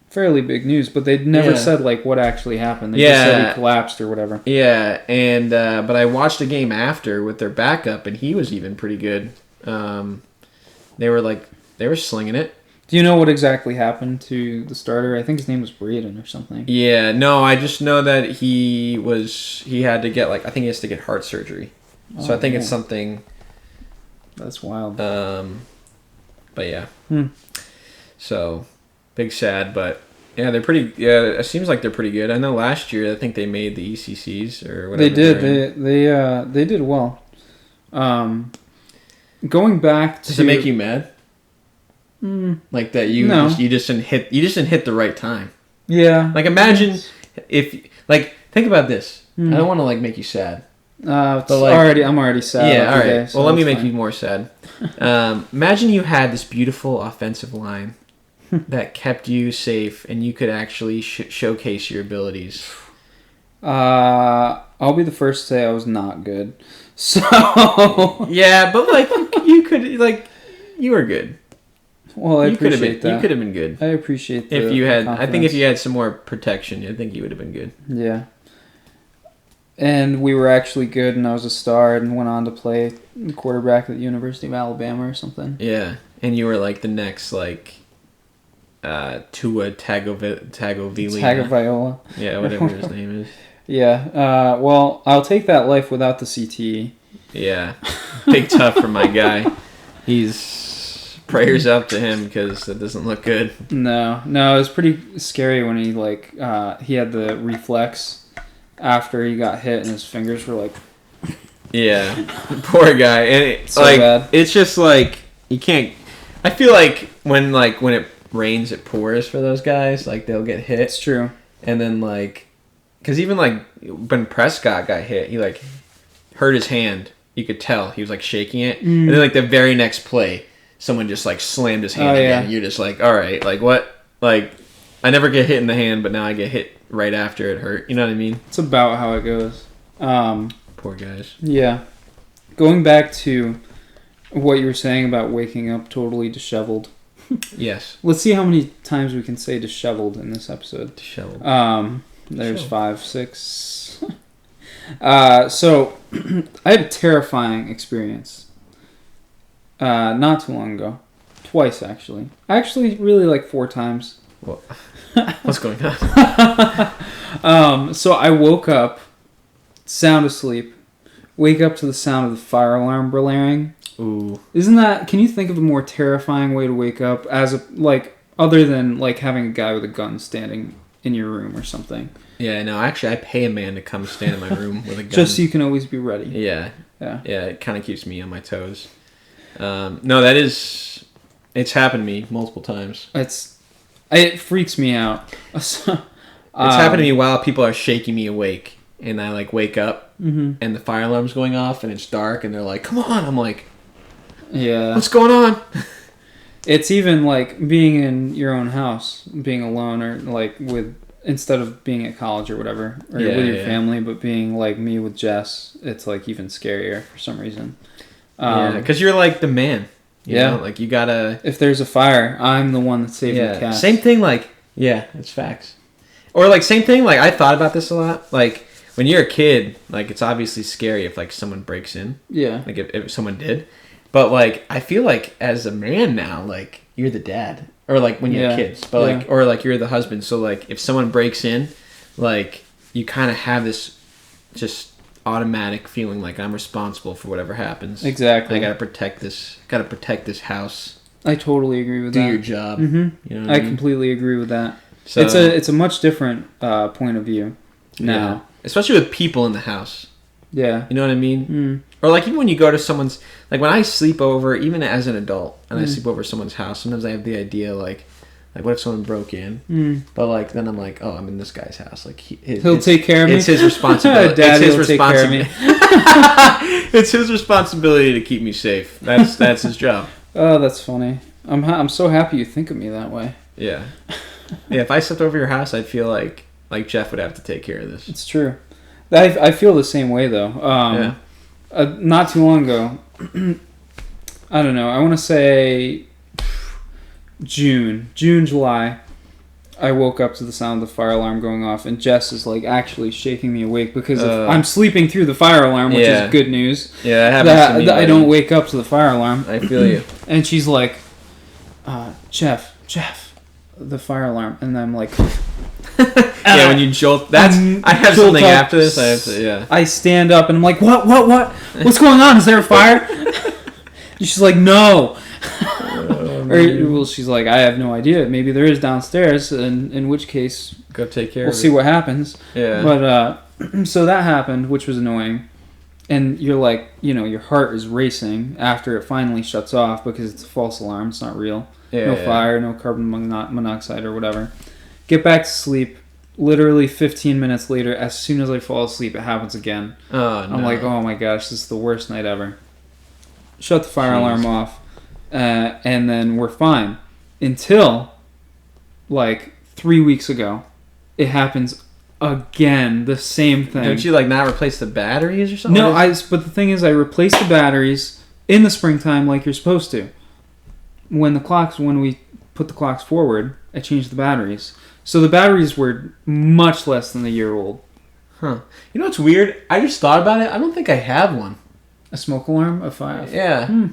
fairly big news, but they never said like what actually happened. They just said he collapsed or whatever. Yeah, and but I watched a game after with their backup, and he was even pretty good. They were slinging it. Do you know what exactly happened to the starter? I think his name was Braden or something. Yeah, no, I just know that he had to get I think he has to get heart surgery. So I think it's something. That's wild. But yeah. So. Big sad, but yeah, they're pretty. Yeah, it seems like they're pretty good. I know last year I think they made the ECCs or whatever. They did. They did well. Going back to. Does it make you mad? Like that you just didn't hit the right time. Yeah. Like imagine if think about this. I don't want to make you sad. But I'm already sad. Yeah. All right. Day, so well, let me make you more sad. Imagine you had this beautiful offensive line. That kept you safe, and you could actually showcase your abilities. I'll be the first to say I was not good. So yeah, but you could you were good. Well, I appreciate that. You could have been good. I appreciate that. If you had, I think if you had some more protection, I think you would have been good. Yeah. And we were actually good, and I was a star, and went on to play quarterback at the University of Alabama or something. Yeah, and you were the next Tua Tagovailoa. Yeah, whatever his name is. Yeah. Well, I'll take that life without the CTE. Yeah. Big tough for my guy. He's Prayers up to him because it doesn't look good. No, it was pretty scary when he he had the reflex after he got hit and his fingers were like. Yeah, poor guy. And so bad. It's just like you can't. I feel like when it rains, it pours for those guys. Like they'll get hit. It's true. And then because even when Prescott got hit, he hurt his hand. You could tell he was shaking it, and then the very next play, someone just slammed his hand again. Yeah. And you're just all right, what? I never get hit in the hand, but now I get hit right after it hurt. You know what I mean? It's about how it goes. Poor guys. Yeah. Going back to what you were saying about waking up totally disheveled. Yes. Let's see how many times we can say disheveled in this episode. Disheveled. There's disheveled. 5, 6. So I had a terrifying experience. Not too long ago. Twice, actually. I actually really 4 times. What's going on? So I woke up, sound asleep, wake up to the sound of the fire alarm blaring. Ooh. Can you think of a more terrifying way to wake up other than having a guy with a gun standing in your room or something? Yeah, no, actually I pay a man to come stand in my room with a gun. Just so you can always be ready. Yeah. Yeah. Yeah, it kind of keeps me on my toes. No, it's happened to me multiple times. It freaks me out. It's happened to me while people are shaking me awake, and I wake up, and the fire alarm's going off, and it's dark, and they're like, "Come on!" I'm like, "Yeah, what's going on?" It's even being in your own house, being alone, or instead of being at college or whatever, or with your family, but being me with Jess, it's even scarier for some reason. Because you're the man. You know? You gotta. If there's a fire, I'm the one that's saving the cat. Same thing. It's facts. Or same thing. I thought about this a lot. When you're a kid, it's obviously scary if someone breaks in. Yeah. If someone did, but I feel as a man now, you're the dad, or when you have kids, but or you're the husband. So if someone breaks in, you kind of have this just automatic feeling I'm responsible for whatever happens. Exactly. I gotta protect this house. I totally agree with that. Do your job. Mm-hmm. You know what I mean? Completely agree with that. So, it's a much different point of view now. Yeah. Especially with people in the house. Yeah. You know what I mean? Or even when you go to someone's, when I sleep over, even as an adult, and I sleep over at someone's house, sometimes I have the idea what if someone broke in? But then I'm oh, I'm in this guy's house. He'll take care of me. It's his responsibility. Daddy will take care of me. It's his responsibility to keep me safe. That's his job. Oh, that's funny. I'm so happy you think of me that way. Yeah. Yeah. If I slept over your house, I'd feel like Jeff would have to take care of this. It's true. I feel the same way though. Not too long ago, I don't know. I want to say June, July. I woke up to the sound of the fire alarm going off, and Jess is actually shaking me awake because I'm sleeping through the fire alarm, which is good news. Yeah, that happens to me. I don't wake up to the fire alarm. I feel you. And she's like, Jeff, the fire alarm, and I'm like. Yeah, when you jolt, I have jolt something up, after this. I stand up and I'm like, what? What's going on? Is there a fire? She's like, no. She's like, I have no idea. Maybe there is downstairs, and in which case, go take care. We'll see what happens. Yeah. But so that happened, which was annoying, and you're your heart is racing after it finally shuts off because it's a false alarm. It's not real. No fire, no carbon monoxide or whatever. Get back to sleep. Literally 15 minutes later, as soon as I fall asleep, it happens again. Oh, no. I'm like, oh my gosh, this is the worst night ever. Shut the fire alarm off, and then we're fine. Until, 3 weeks ago, it happens again, the same thing. Don't you, not replace the batteries or something? No, but the thing is, I replaced the batteries in the springtime like you're supposed to. When we put the clocks forward, I changed the batteries. So the batteries were much less than a year old. Huh. You know what's weird? I just thought about it. I don't think I have one. A smoke alarm? A fire? Yeah.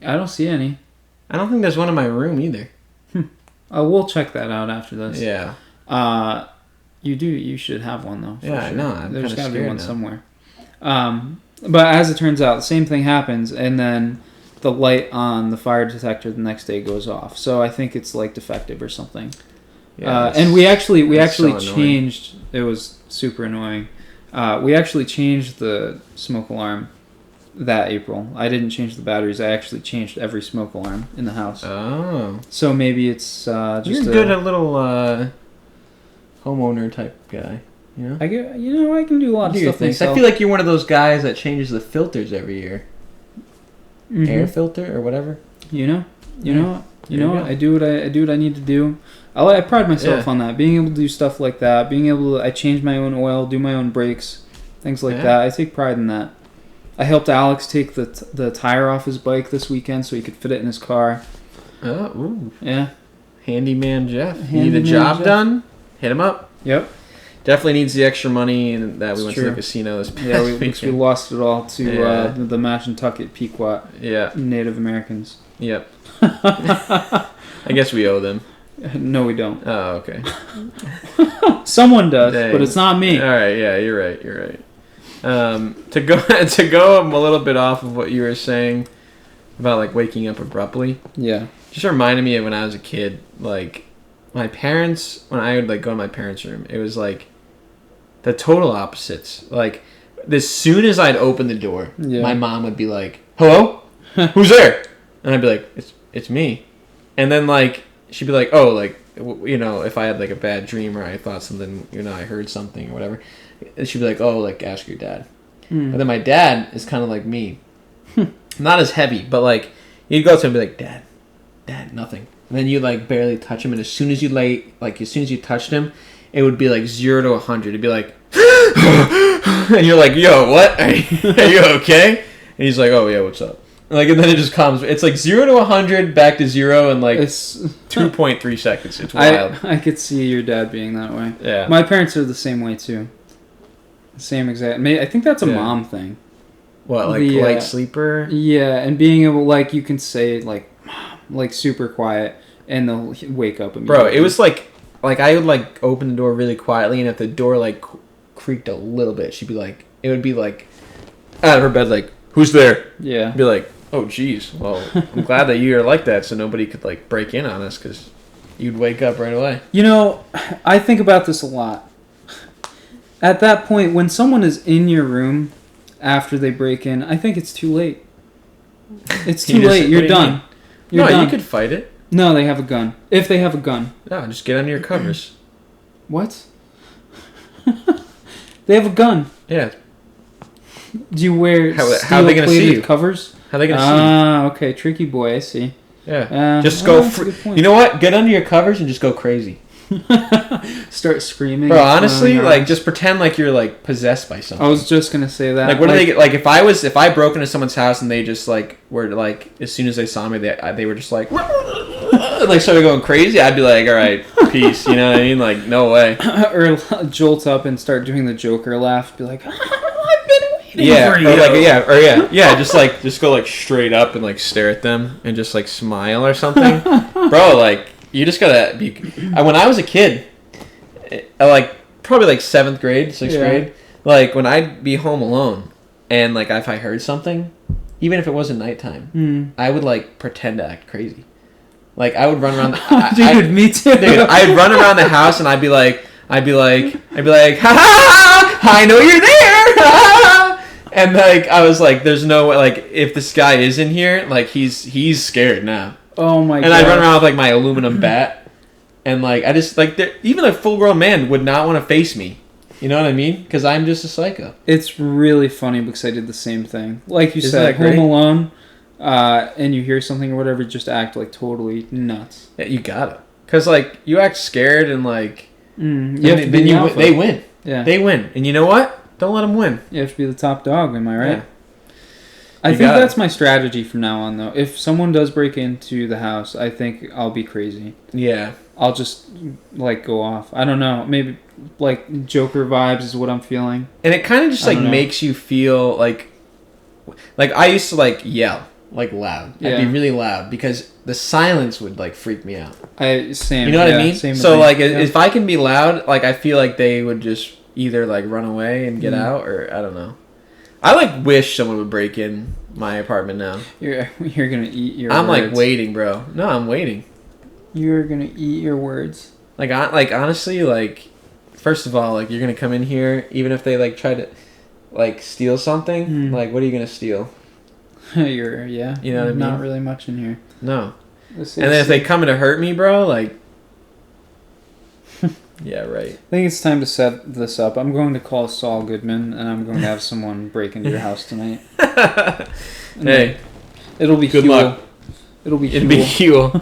I don't see any. I don't think there's one in my room either. We'll check that out after this. Yeah. You should have one though. Yeah, sure. I know. There's got to be one somewhere. But as it turns out, the same thing happens, and then the light on the fire detector the next day goes off. So I think it's like defective or something. Yeah, and we actually so changed. It was super annoying. We actually changed the smoke alarm that April. I didn't change the batteries. I actually changed every smoke alarm in the house. Oh. So maybe it's just you're good a little homeowner type guy. You know? I can do a lot of stuff myself. I feel like you're one of those guys that changes the filters every year. Mm-hmm. Air filter or whatever. I do what I need to do. I pride myself on that. Being able to do stuff like that. I change my own oil, do my own brakes, things like that. I take pride in that. I helped Alex take the tire off his bike this weekend so he could fit it in his car. Oh, ooh. Yeah. Handyman Jeff. You need a job done? Hit him up. Yep. Definitely needs the extra money that we went to the casino this past weekend. We lost it all to the Mashantucket Pequot Native Americans. Yep. I guess we owe them. No, we don't. Oh, okay. Someone does, but it's not me. All right, yeah, you're right. To go a little bit off of what you were saying about like waking up abruptly. Yeah. Just reminded me of when I was a kid. Like my parents, when I would like go to my parents' room, it was like the total opposites. Like as soon as I'd open the door, my mom would be like, "Hello, who's there?" And I'd be like, "It's me." And then like she'd be like, "Oh, like if I had like a bad dream or I thought something, I heard something or whatever." And she'd be like, "Oh, like ask your dad." But then my dad is kind of like me, not as heavy, but like you'd go up to him and be like, "Dad, nothing." And then you like barely touch him, and as soon as you touched him, it would be like 0 to 100. It'd be like, and you're like, "Yo, what? Are you okay?" And he's like, "Oh yeah, what's up?" And then it just comes. It's like 0 to 100, back to 0 in like 2.3 seconds. It's wild. I could see your dad being that way. Yeah. My parents are the same way too. Same exact. I think that's a mom thing. What, like light sleeper? Yeah, and being able, like, you can say like, like super quiet, and they'll wake up immediately. Bro, it was like I would like open the door really quietly, and if the door like creaked a little bit, she'd be like, it would be like out of her bed, like, "Who's there?" Yeah. I'd be like, "Oh, geez. Well, I'm glad that you're like that, so nobody could like break in on us, because you'd wake up right away." I think about this a lot. At that point, when someone is in your room after they break in, I think it's too late. It's too late. You're done. You're done. You could fight it. No, they have a gun. If they have a gun. No, just get under your covers. What? They have a gun. Yeah. Do you wear how are they gonna see you? Covers? How are they going to see you? Ah, okay. Tricky boy, I see. Yeah. Just go... You know what? Get under your covers and just go crazy. Start screaming. Bro, honestly, like, just pretend like you're, like, possessed by something. I was just going to say that. Like, what do they get? Like, if I broke into someone's house and they just, like, were, like, as soon as they saw me, they were just, like... like, started going crazy, I'd be like, all right, peace. You know what I mean? Like, no way. Or jolt up and start doing the Joker laugh. Be like... Yeah, just go like straight up and like stare at them and just like smile or something. Bro, like you just gotta be. When I was a kid, like probably like 7th grade, 6th grade, like when I'd be home alone and like if I heard something, even if it wasn't nighttime, I would like pretend to act crazy. Like I would run around. Me too. Dude, I'd run around the house and I'd be like, ha ha! I know you're there. And like I was like, there's no way. Like if this guy is in here, like he's scared now. Oh my god! And I'd run around with like my aluminum bat, and like I just like even a full-grown man would not want to face me. You know what I mean? Because I'm just a psycho. It's really funny because I did the same thing. Like you said, Home Alone, and you hear something or whatever, just act like totally nuts. Yeah, you gotta. Because like you act scared and like they win. Yeah, they win. And you know what? Don't let them win. You have to be the top dog, am I right? Yeah. I think that's my strategy from now on, though. If someone does break into the house, I think I'll be crazy. Yeah. I'll just, like, go off. I don't know. Maybe, like, Joker vibes is what I'm feeling. And it kind of just, like, makes you feel like... Like, I used to, like, yell, like, loud. I'd be really loud because the silence would, like, freak me out. Same. You know what I mean? So, like, if I can be loud, like, I feel like they would just... either like run away and get out, or I don't know. I like wish someone would break in my apartment now. You're gonna eat your. I'm words. like waiting, bro. No, I'm waiting. You're gonna eat your words. Like honestly, like first of all, like you're gonna come in here, even if they like try to like steal something. Like, what are you gonna steal? You know what I mean? Not really much in here. No. And then if they come in to hurt me, bro, like. Yeah, right. I think it's time to set this up. I'm going to call Saul Goodman, and I'm going to have someone break into your house tonight. Hey, it'll be good Huel. luck. It'll be Huel.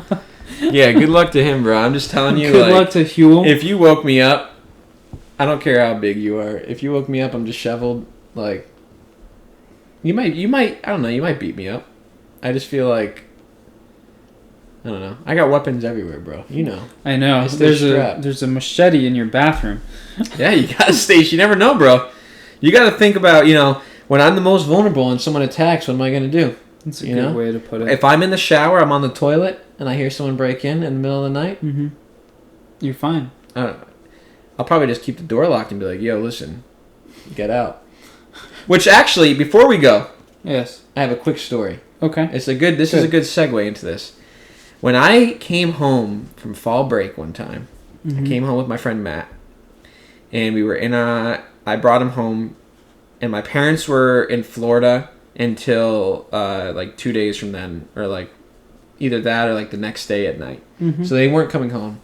Yeah, good luck to him, bro. I'm just telling you. Good luck to Huel. If you woke me up, I don't care how big you are. If you woke me up, I'm disheveled. Like, you might. I don't know. You might beat me up. I just feel like. I don't know. I got weapons everywhere, bro. You know. I know. There's a machete in your bathroom. Yeah, you gotta stay. You never know, bro. You gotta think about, when I'm the most vulnerable and someone attacks, what am I gonna do? That's a good way to put it. If I'm in the shower, I'm on the toilet, and I hear someone break in the middle of the night, you're fine. I'll probably just keep the door locked and be like, yo, listen, get out. Which actually, before we go, yes, I have a quick story. Okay. This is a good segue into this. When I came home from fall break one time, I came home with my friend Matt, and we were I brought him home, and my parents were in Florida until like 2 days from then, or like either that or like the next day at night. So they weren't coming home.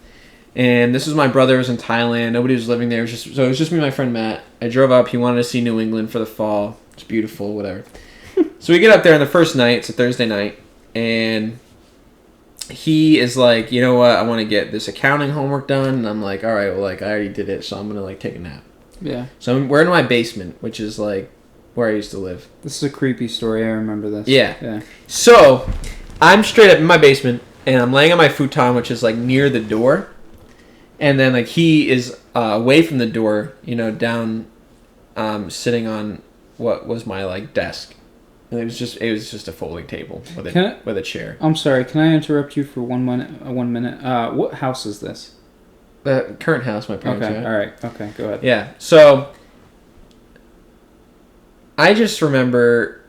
And this was my brother was in Thailand. Nobody was living there. It was just me and my friend Matt. I drove up. He wanted to see New England for the fall. It's beautiful, whatever. So we get up there on the first night. It's a Thursday night, and he is like, you know what? I want to get this accounting homework done. And I'm like, all right, well, like I already did it, so I'm gonna like take a nap. Yeah. So we're in my basement, which is like where I used to live. This is a creepy story. I remember this. Yeah. So I'm straight up in my basement, and I'm laying on my futon, which is like near the door, and then like he is away from the door, down, sitting on what was my like desk. And it was just a folding table with a chair. I'm sorry. Can I interrupt you for 1 minute? 1 minute. What house is this? The current house my parents Okay. had. All right. Okay. Go ahead. Yeah. So I just remember,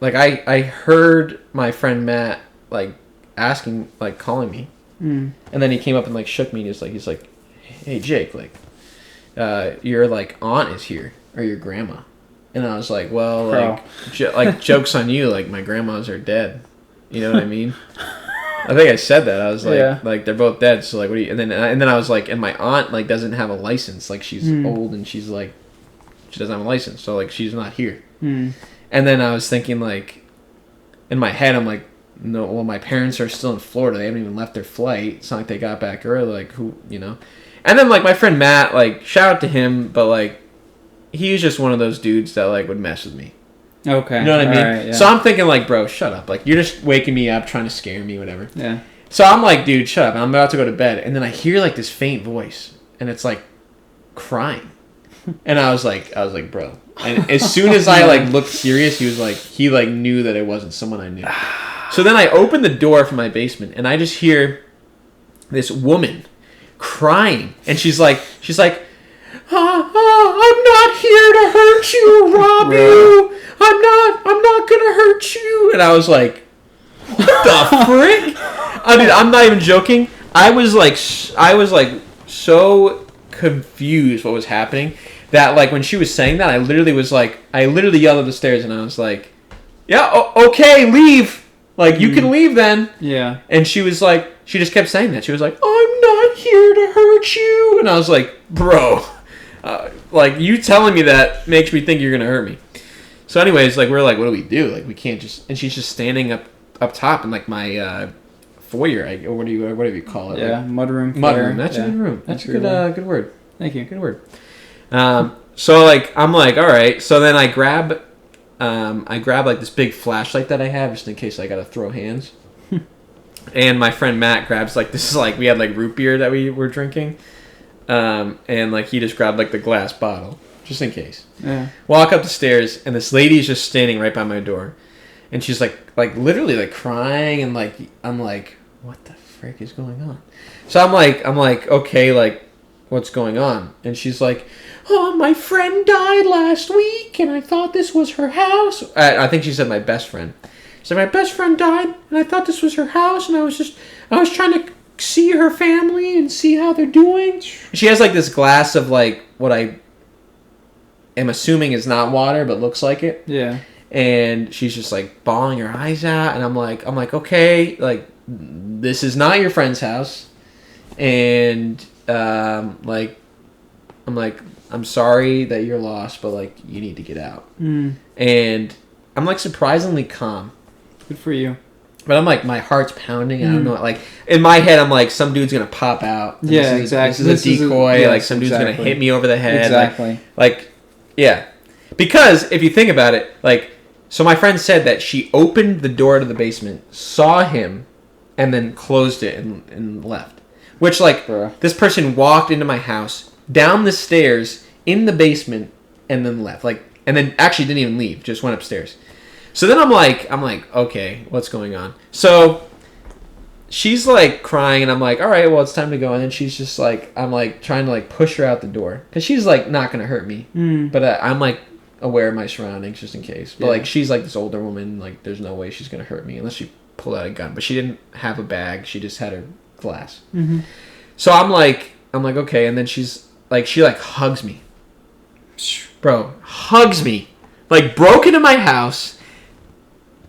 like I heard my friend Matt like asking, like calling me, and then he came up and like shook me. And he's like, "Hey Jake, like, your like aunt is here, or your grandma." And I was like, well, like, joke's on you. Like, my grandmas are dead. You know what I mean? I think I said that. I was like, like they're both dead. So like, what do you? And then I was like, and my aunt like doesn't have a license. Like, she's old and she's like, she doesn't have a license. So like, she's not here. And then I was thinking like, in my head, I'm like, no. Well, my parents are still in Florida. They haven't even left their flight. It's not like they got back early. Like who, And then like my friend Matt, like shout out to him, but like. He was just one of those dudes that like would mess with me. Okay. You know what I mean? Right, yeah. So I'm thinking like, bro, shut up. Like you're just waking me up, trying to scare me, whatever. Yeah. So I'm like, dude, shut up. I'm about to go to bed, and then I hear like this faint voice, and it's like crying, and I was like, bro. And as soon as I like looked serious, he knew that it wasn't someone I knew. So then I opened the door from my basement, and I just hear this woman crying, and she's like. I'm not here to hurt you, rob you. I'm not gonna hurt you. And I was like, what the frick? I mean, I'm not even joking. I was like so confused what was happening that like when she was saying that, I literally yelled up the stairs and I was like, yeah, okay, leave. Like you can leave then. Yeah. And she was like, she just kept saying that. She was like, I'm not here to hurt you. And I was like, bro. Like you telling me that makes me think you're gonna hurt me. So anyways, like we're like, what do we do? Like we can't just. And she's just standing up top in like my foyer. What do you call it? Yeah, like, mudroom. Mudroom. That's a good room. That's a good word. Thank you. Good word. So like I'm like, all right. So then I grab like this big flashlight that I have just in case I gotta throw hands. And my friend Matt grabs like this is like we had like root beer that we were drinking. And like he just grabbed like the glass bottle just in case. Yeah. Walk up the stairs and this lady is just standing right by my door, and she's like literally like crying and like I'm like what the frick is going on? So I'm like okay like what's going on? And she's like oh, my friend died last week, and I thought this was her house. I think she said my best friend. She said, my best friend died, and I thought this was her house, and I was trying to see her family and see how they're doing. She has, like, this glass of, like, what I am assuming is not water, but looks like it. Yeah. And she's just, like, bawling her eyes out, and I'm like, okay, like, this is not your friend's house, and, like, I'm like, I'm sorry that you're lost, but, like, you need to get out. And I'm, like, surprisingly calm. Good for you. But I'm like, my heart's pounding. I don't know. Like, in my head, I'm like, some dude's going to pop out. Yeah, exactly. This is a decoy. Like, some dude's going to hit me over the head. Exactly. Like, yeah. Because, if you think about it, like, so my friend said that she opened the door to the basement, saw him, and then closed it and left. Which, like, this person walked into my house, down the stairs, in the basement, and then left. Like, and then actually didn't even leave, just went upstairs. So then I'm like, okay, what's going on? So she's like crying, and I'm like, all right, well, it's time to go. And then she's just like, I'm like trying to like push her out the door because she's like not gonna hurt me, but I'm like aware of my surroundings just in case. But like she's like this older woman, like there's no way she's gonna hurt me unless she pulled out a gun. But she didn't have a bag; she just had her glass. So I'm like, okay. And then she's like, she like hugs me, bro, hugs me, like broke into my house.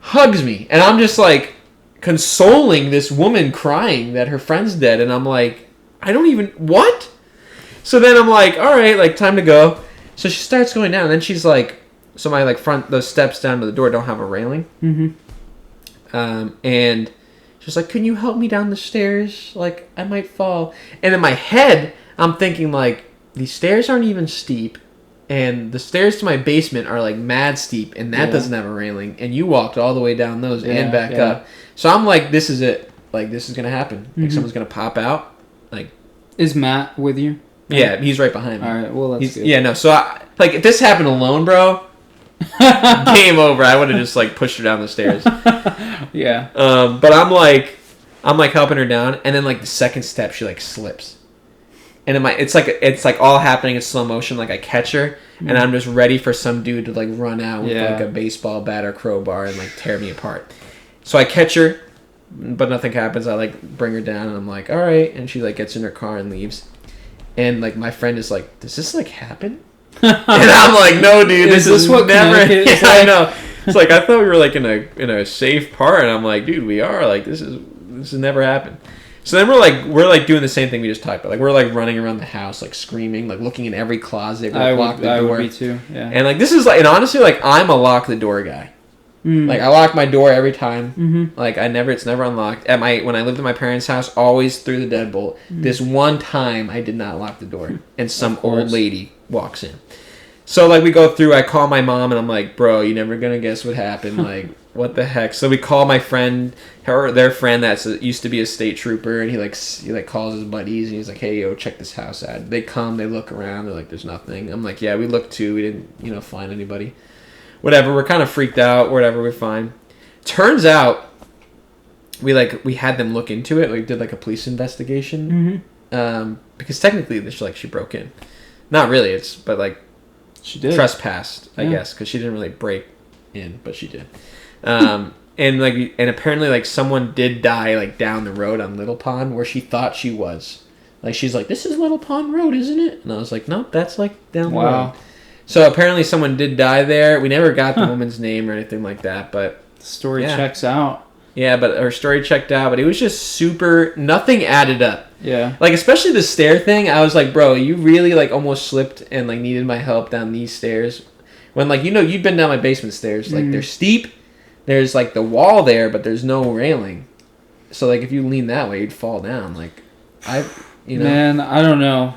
Hugs me, and I'm just like consoling this woman crying that her friend's dead, and I'm like, I don't even what? So then I'm like, all right, like time to go. So she starts going down, and then she's like, so my like front those steps down to the door don't have a railing, and she's like, can you help me down the stairs? Like I might fall. And in my head, I'm thinking like these stairs aren't even steep. And the stairs to my basement are like mad steep, and that doesn't have a railing. And you walked all the way down those and back up. So I'm like, this is it. Like this is gonna happen. Like someone's gonna pop out. Like, is Matt with you? Yeah, he's right behind me. All right, well that's good. Yeah, no. So like if this happened alone, bro, game over. I would have just like pushed her down the stairs. Yeah. But I'm like helping her down, and then like the second step, she like slips. And it's like all happening in slow motion. Like I catch her, and I'm just ready for some dude to like run out with like a baseball bat or crowbar and like tear me apart. So I catch her, but nothing happens. I like bring her down, and I'm like, all right. And she like gets in her car and leaves. And like my friend is like, does this like happen? And I'm like, no, dude, this is what never. Yeah, like? I know. It's like I thought we were like in a safe part, and I'm like, dude, we are like this has never happened. So then we're like doing the same thing we just talked about. Like we're like running around the house, like screaming, like looking in every closet. I would be too. Yeah. And like this is like, and honestly, like I'm a lock the door guy. Like I lock my door every time. Like it's never unlocked. When I lived at my parents' house, always through the deadbolt. This one time I did not lock the door, and some old lady walks in. So like we go through. I call my mom, and I'm like, bro, you never gonna guess what happened. Like what the heck? So we call my friend, their friend that used to be a state trooper, and he calls his buddies, and he's like, hey, yo, check this house out. They come, they look around, they're like, there's nothing. I'm like, yeah, we looked too. We didn't find anybody. Whatever, we're kind of freaked out. Whatever, we're fine. Turns out, we had them look into it. Like did like a police investigation, because technically she broke in. Not really. But like she did trespassed, I guess, because she didn't really break in, but she did. And apparently like someone did die like down the road on Little Pond where she thought she was. Like she's like, this is Little Pond Road, isn't it? And I was like, nope, that's like down the road. So apparently someone did die there. We never got the woman's name or anything like that, but the story checks out. Yeah, but her story checked out, but it was just super, nothing added up. Yeah. Like especially the stair thing, I was like, bro, you really like almost slipped and like needed my help down these stairs. When like, you've been down my basement stairs, like they're steep. There's like the wall there, but there's no railing. So like if you lean that way, you'd fall down. Like Man, I don't know.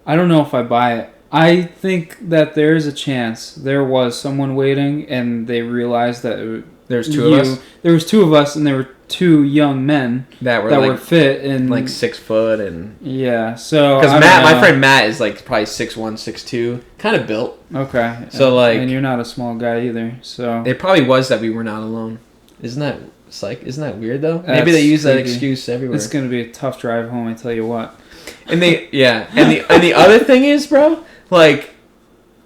I don't know if I buy it. I think that there is a chance there was someone waiting, and they realized that there's two of us. There was two of us, and there were two young men that were fit and like 6 foot and So because my friend Matt is like probably 6'1", 6'2", kind of built. Okay. So and you're not a small guy either. So it probably was that we were not alone. Isn't that weird though? Maybe they use that excuse everywhere. It's gonna be a tough drive home. I tell you what. And the other thing is, bro, like,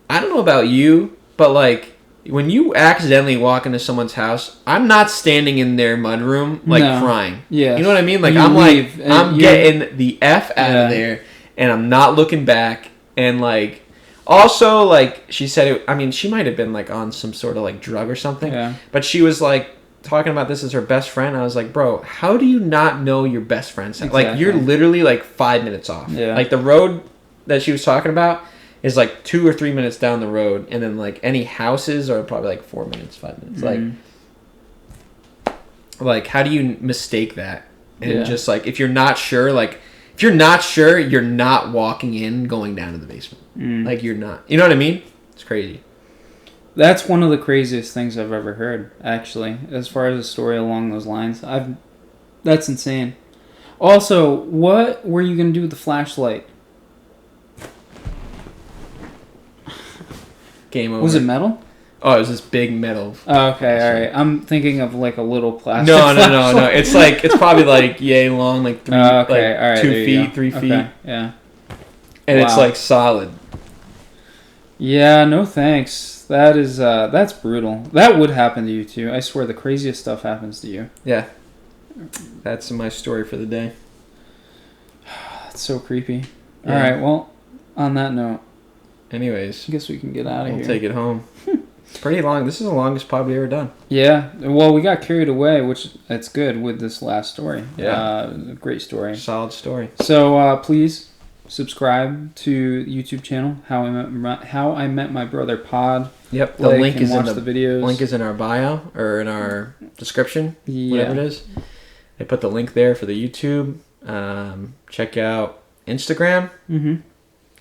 I don't know about you, but like, when you accidentally walk into someone's house, I'm not standing in their mudroom like crying. Yeah, you know what I mean? Like I'm getting the F out of there, and I'm not looking back. And like, also like she said, she might have been like on some sort of like drug or something. Yeah. But she was like talking about this as her best friend. I was like, bro, how do you not know your best friend's house? Exactly. Like you're literally like 5 minutes off. Yeah. Like the road that she was talking about is like 2 or 3 minutes down the road, and then like any houses are probably like 4 minutes, 5 minutes. Like how do you mistake that? And just like if you're not sure, you're not walking in, going down to the basement. Like you're not. You know what I mean? It's crazy. That's one of the craziest things I've ever heard, actually, as far as a story along those lines. That's insane. Also, what were you gonna do with the flashlight? Game over. Was it metal? Oh, it was this big metal. Oh, okay, all right. I'm thinking of like a little plastic. No. It's probably like yay long, like 3, all right, 2 feet, 3 feet. Okay. Yeah. And it's like solid. Yeah, no thanks. That's brutal. That would happen to you too. I swear, the craziest stuff happens to you. Yeah. That's my story for the day. That's so creepy. Yeah. All right. Well, on that note. Anyways, I guess we can get out of here. We'll take it home. It's pretty long. This is the longest pod we've ever done. Yeah. Well, we got carried away, which that's good with this last story. Yeah. Great story. Solid story. So please subscribe to the YouTube channel How I Met My Brother Pod. Yep. The link is in the videos. Link is in our bio or in our description. Whatever it is. They put the link there for the YouTube. Check out Instagram. Mm-hmm.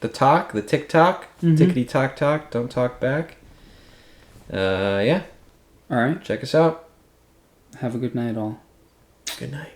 The TikTok, tickety talk, don't talk back. Yeah. All right. Check us out. Have a good night, all. Good night.